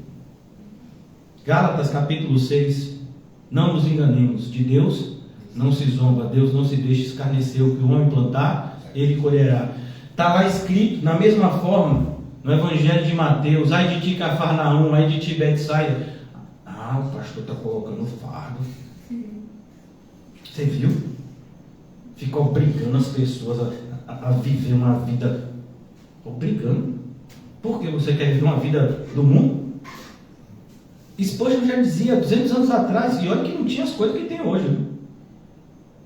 Gálatas capítulo 6, não nos enganemos, de Deus não se zomba, Deus não se deixa escarnecer, o que o homem plantar, ele colherá. Está lá escrito, da mesma forma, no Evangelho de Mateus, ai de ti Cafarnaum, ai de ti Betsaida. O pastor está colocando fardo. Você viu? Fica obrigando as pessoas a viver uma vida, obrigando. Por que você quer viver uma vida do mundo? Spurgeon já dizia 200 anos atrás, e olha que não tinha as coisas que tem hoje.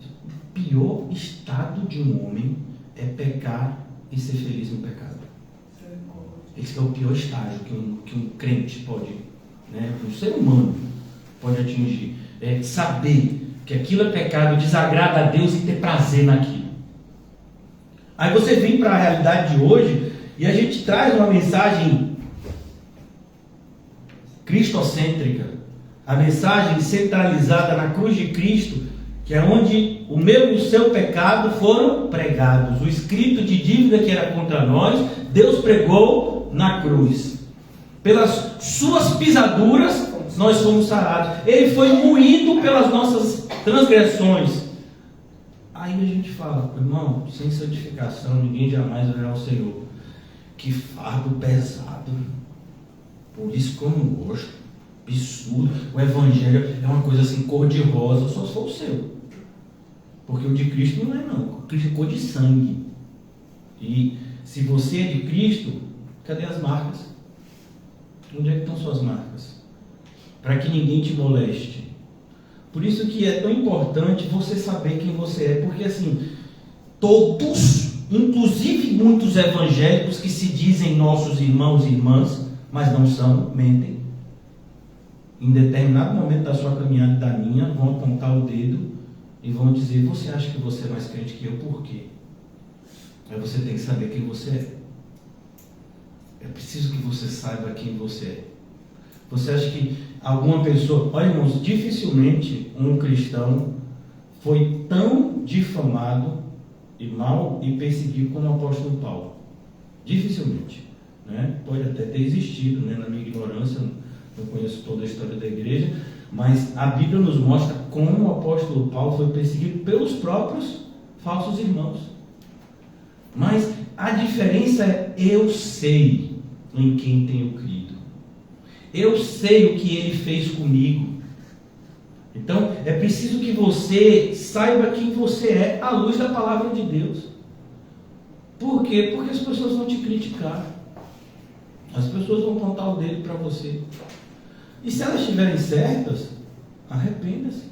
O pior estado de um homem é pecar e ser feliz no pecado. Esse é o pior estágio que um crente pode, um ser humano pode atingir. É saber que aquilo é pecado, desagrada a Deus e ter prazer naquilo. Aí você vem para a realidade de hoje e a gente traz uma mensagem cristocêntrica, a mensagem centralizada na cruz de Cristo, que é onde o meu e o seu pecado foram pregados. O escrito de dívida que era contra nós, Deus pregou na cruz. Pelas suas pisaduras, nós fomos sarados. Ele foi moído pelas nossas transgressões. Aí a gente fala, irmão, sem santificação ninguém jamais verá o Senhor. Que fardo pesado. Por isso que eu não gosto. Absurdo. O Evangelho é uma coisa assim cor-de-rosa, só se for o seu. Porque o de Cristo não é não. O Cristo é cor de sangue. E se você é de Cristo, cadê as marcas? Onde é que estão suas marcas? Para que ninguém te moleste. Por isso que é tão importante você saber quem você é. Porque assim, todos, inclusive muitos evangélicos que se dizem nossos irmãos e irmãs, mas não são, mentem. Em determinado momento da sua caminhada e da minha, vão apontar o dedo e vão dizer, você acha que você é mais crente que eu? Por quê? Aí você tem que saber quem você é. É preciso que você saiba quem você é. Você acha que alguma pessoa... Olha, irmãos, dificilmente um cristão foi tão difamado e mal e perseguido como o apóstolo Paulo. Dificilmente. Né? Pode até ter existido, né? Na minha ignorância, não conheço toda a história da igreja, mas a Bíblia nos mostra como o apóstolo Paulo foi perseguido pelos próprios falsos irmãos. Mas a diferença é: eu sei em quem tenho crido, eu sei o que ele fez comigo. Então é preciso que você saiba quem você é à luz da palavra de Deus. Por quê? Porque as pessoas vão te criticar, as pessoas vão apontar o dedo para você, e se elas estiverem certas, arrependa-se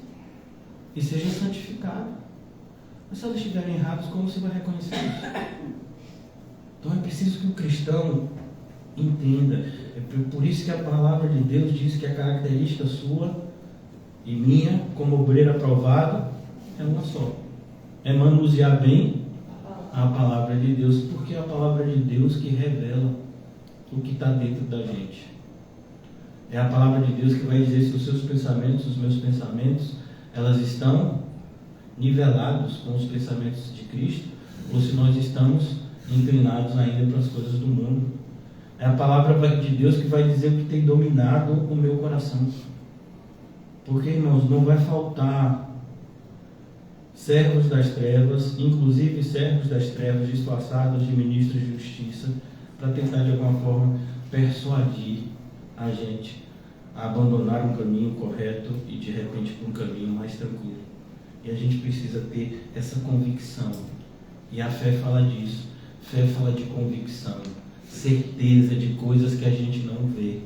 e seja santificado. Mas se elas estiverem erradas, como você vai reconhecer isso? Então é preciso que o cristão entenda. É por isso que a palavra de Deus diz que a característica sua e minha, como obreiro aprovado, é uma só: é manusear bem a palavra de Deus, porque é a palavra de Deus que revela o que está dentro da gente. É a palavra de Deus que vai dizer se os seus pensamentos, os meus pensamentos, elas estão nivelados com os pensamentos de Cristo, ou se nós estamos inclinados ainda para as coisas do mundo. É a palavra de Deus que vai dizer o que tem dominado o meu coração. Porque, irmãos, não vai faltar servos das trevas, inclusive servos das trevas disfarçados de ministros de justiça, para tentar de alguma forma persuadir a gente a abandonar um caminho correto e de repente para um caminho mais tranquilo. E a gente precisa ter essa convicção. E a fé fala disso. Fé fala de convicção, certeza de coisas que a gente não vê,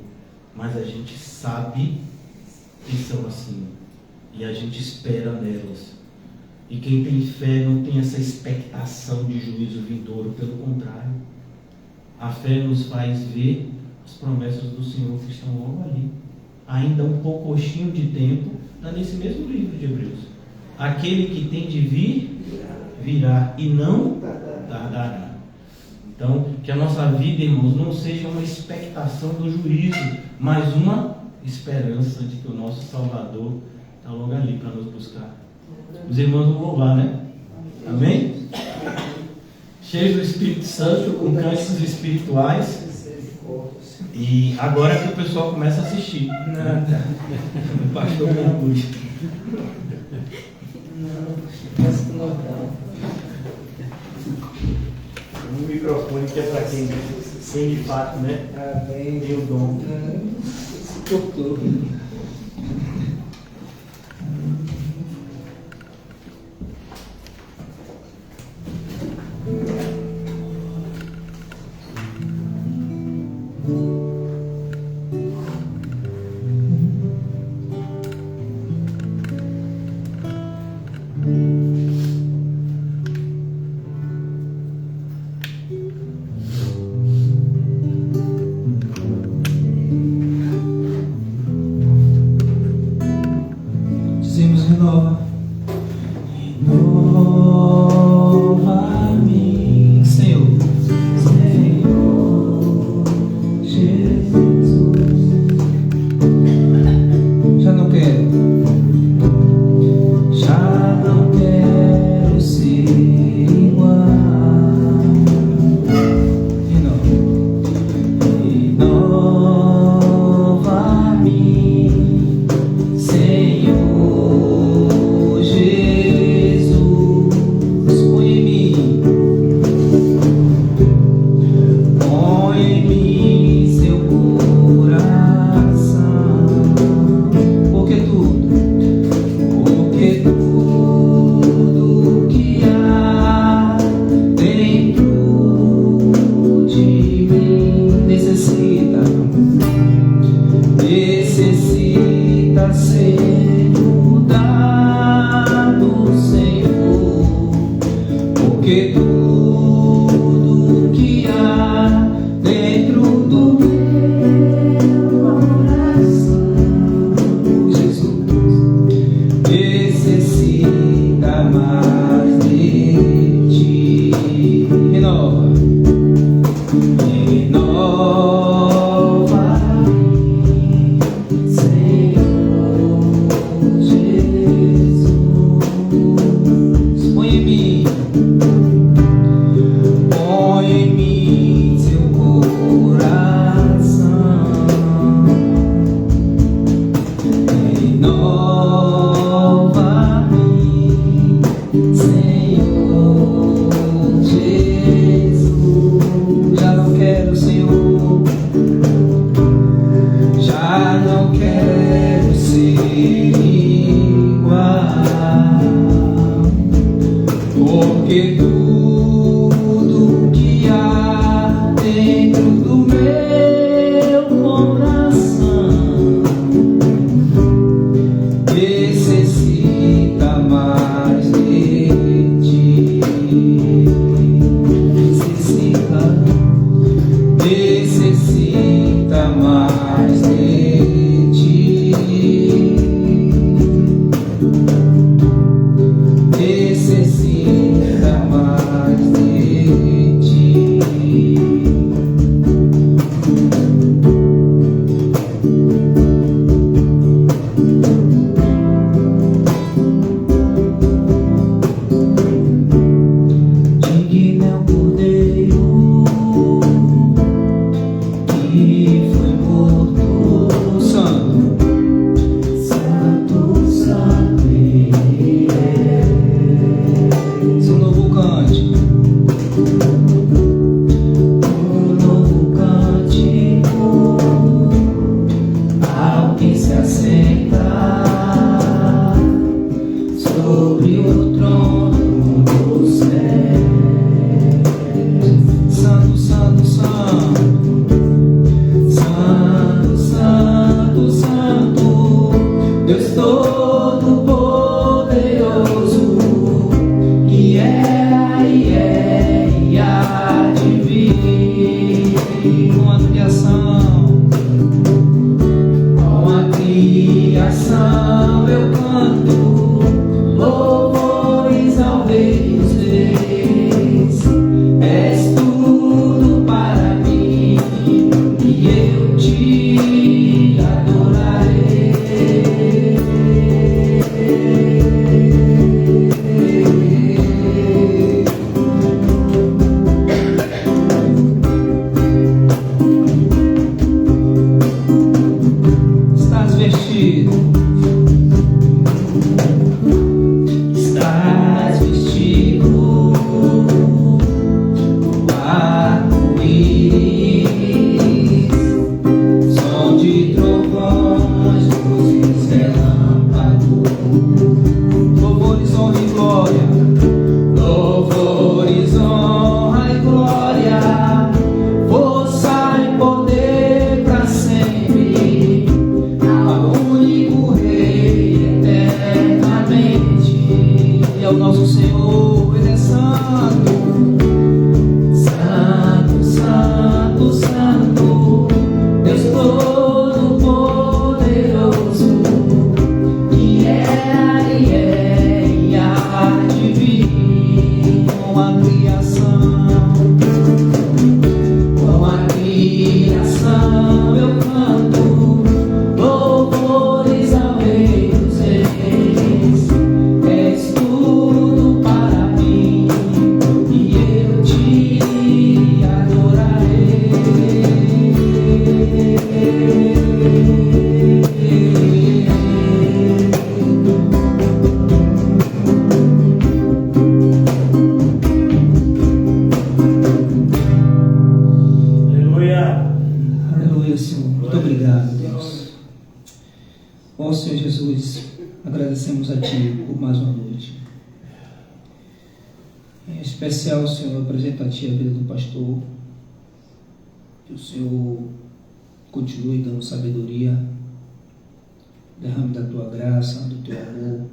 mas a gente sabe que são assim, e a gente espera nelas. E quem tem fé não tem essa expectação de juízo vindouro, pelo contrário. A fé nos faz ver as promessas do Senhor que estão logo ali. Ainda um pouquinho de tempo, está nesse mesmo livro de Hebreus. Aquele que tem de vir, virá, e não tardará. Então, que a nossa vida, irmãos, não seja uma expectação do juízo, mas uma esperança de que o nosso Salvador está logo ali para nos buscar. Os irmãos vão louvar, né? Amém? Cheios do Espírito Santo, com cânticos espirituais. E agora que o pessoal começa a assistir. O pastor mergulha. Um microfone que é para quem tem de fato, né? Tem o dom. Renova-me, Senhor, Senhor, Jesus. que foi morto. Santo, Santo, Santo Ele é. Seu novo cântico, um novo cântico ao que se assenta sobre o trono do céu. Santo, Santo, Santo, Santo, Santo, Santo, Deus Todo-Poderoso, que era e é e há de vir. Com a criação eu canto louvores ao Rei dos Reis. És tudo para mim e eu te adorarei. Estás vestido, estás vestido com arco-íris, som de trovões, luzes, relâmpagos, louvores, honra e glória, louvores, honra e glória, força e poder para sempre, ao único Rei eternamente. É o nosso Senhor, Ele é santo. Santo, Santo, Santo, Deus Todo-Poderoso, que era e é e há de vir. Com a criação eu canto louvores ao Rei dos Reis. És tudo para mim e eu te adorarei. Aleluia. Aleluia, Senhor. Muito obrigado, Deus. Ó Senhor Jesus, agradecemos a Ti por mais uma noite. Em especial, Senhor, eu apresento a Ti a vida do pastor. Que o Senhor continue dando sabedoria, derrame da Tua graça, do Teu amor.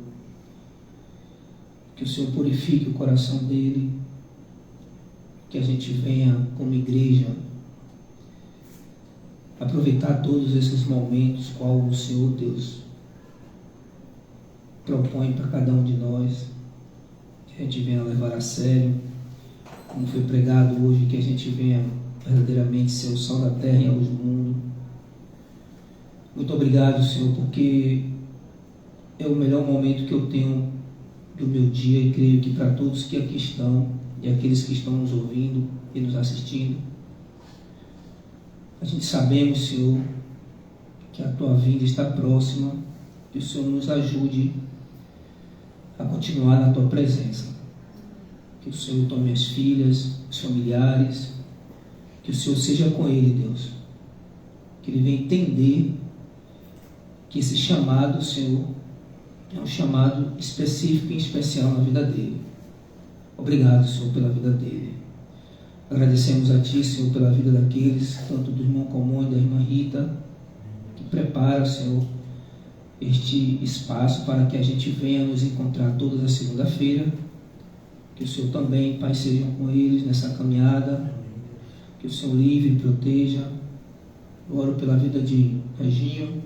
Que o Senhor purifique o coração dele. Que a gente venha como igreja aproveitar todos esses momentos qual o Senhor Deus propõe para cada um de nós, que a gente venha levar a sério, como foi pregado hoje, que a gente venha verdadeiramente ser o sal da terra e a luz do mundo. Muito obrigado, Senhor, porque é o melhor momento que eu tenho do meu dia, e creio que para todos que aqui estão e aqueles que estão nos ouvindo e nos assistindo, a gente sabemos, Senhor, que a Tua vinda está próxima, que o Senhor nos ajude a continuar na Tua presença. Que o Senhor tome as filhas, os familiares, que o Senhor seja com ele, Deus. Que ele venha entender que esse chamado, Senhor, é um chamado específico e especial na vida dele. Obrigado, Senhor, pela vida dele. Agradecemos a Ti, Senhor, pela vida daqueles, tanto do irmão Comum e da irmã Rita, que prepara, Senhor, este espaço para que a gente venha nos encontrar todas as segunda-feira. Que o Senhor também, Pai, seja com eles nessa caminhada. Que o Senhor livre e proteja. Eu oro pela vida de Reginho,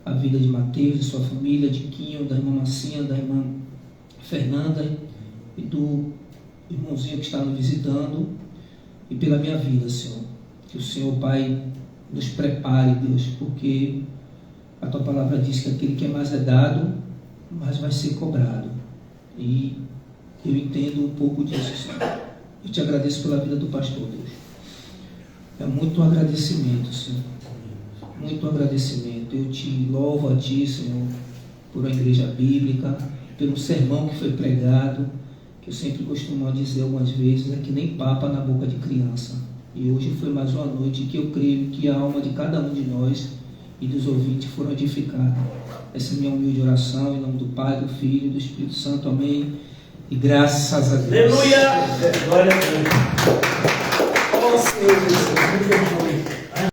a vida de Mateus e sua família, de Quinho, da irmã Massinha, da irmã Fernanda e do irmãozinho que está nos visitando. E pela minha vida, Senhor, que o Senhor, Pai, nos prepare, Deus, porque a Tua palavra diz que aquele que é mais é dado, mais vai ser cobrado. E eu entendo um pouco disso, Senhor. Eu te agradeço pela vida do pastor, Deus. É muito agradecimento, Senhor. Muito agradecimento. Eu te louvo a Ti, Senhor, por uma igreja bíblica, pelo sermão que foi pregado, que eu sempre costumo dizer algumas vezes, é que nem papa na boca de criança. E hoje foi mais uma noite que eu creio que a alma de cada um de nós e dos ouvintes foram edificadas. Essa é a minha humilde oração, em nome do Pai, do Filho e do Espírito Santo. Amém. E graças a Deus. Aleluia! Glória a Deus. Ó Senhor Jesus, muito bom.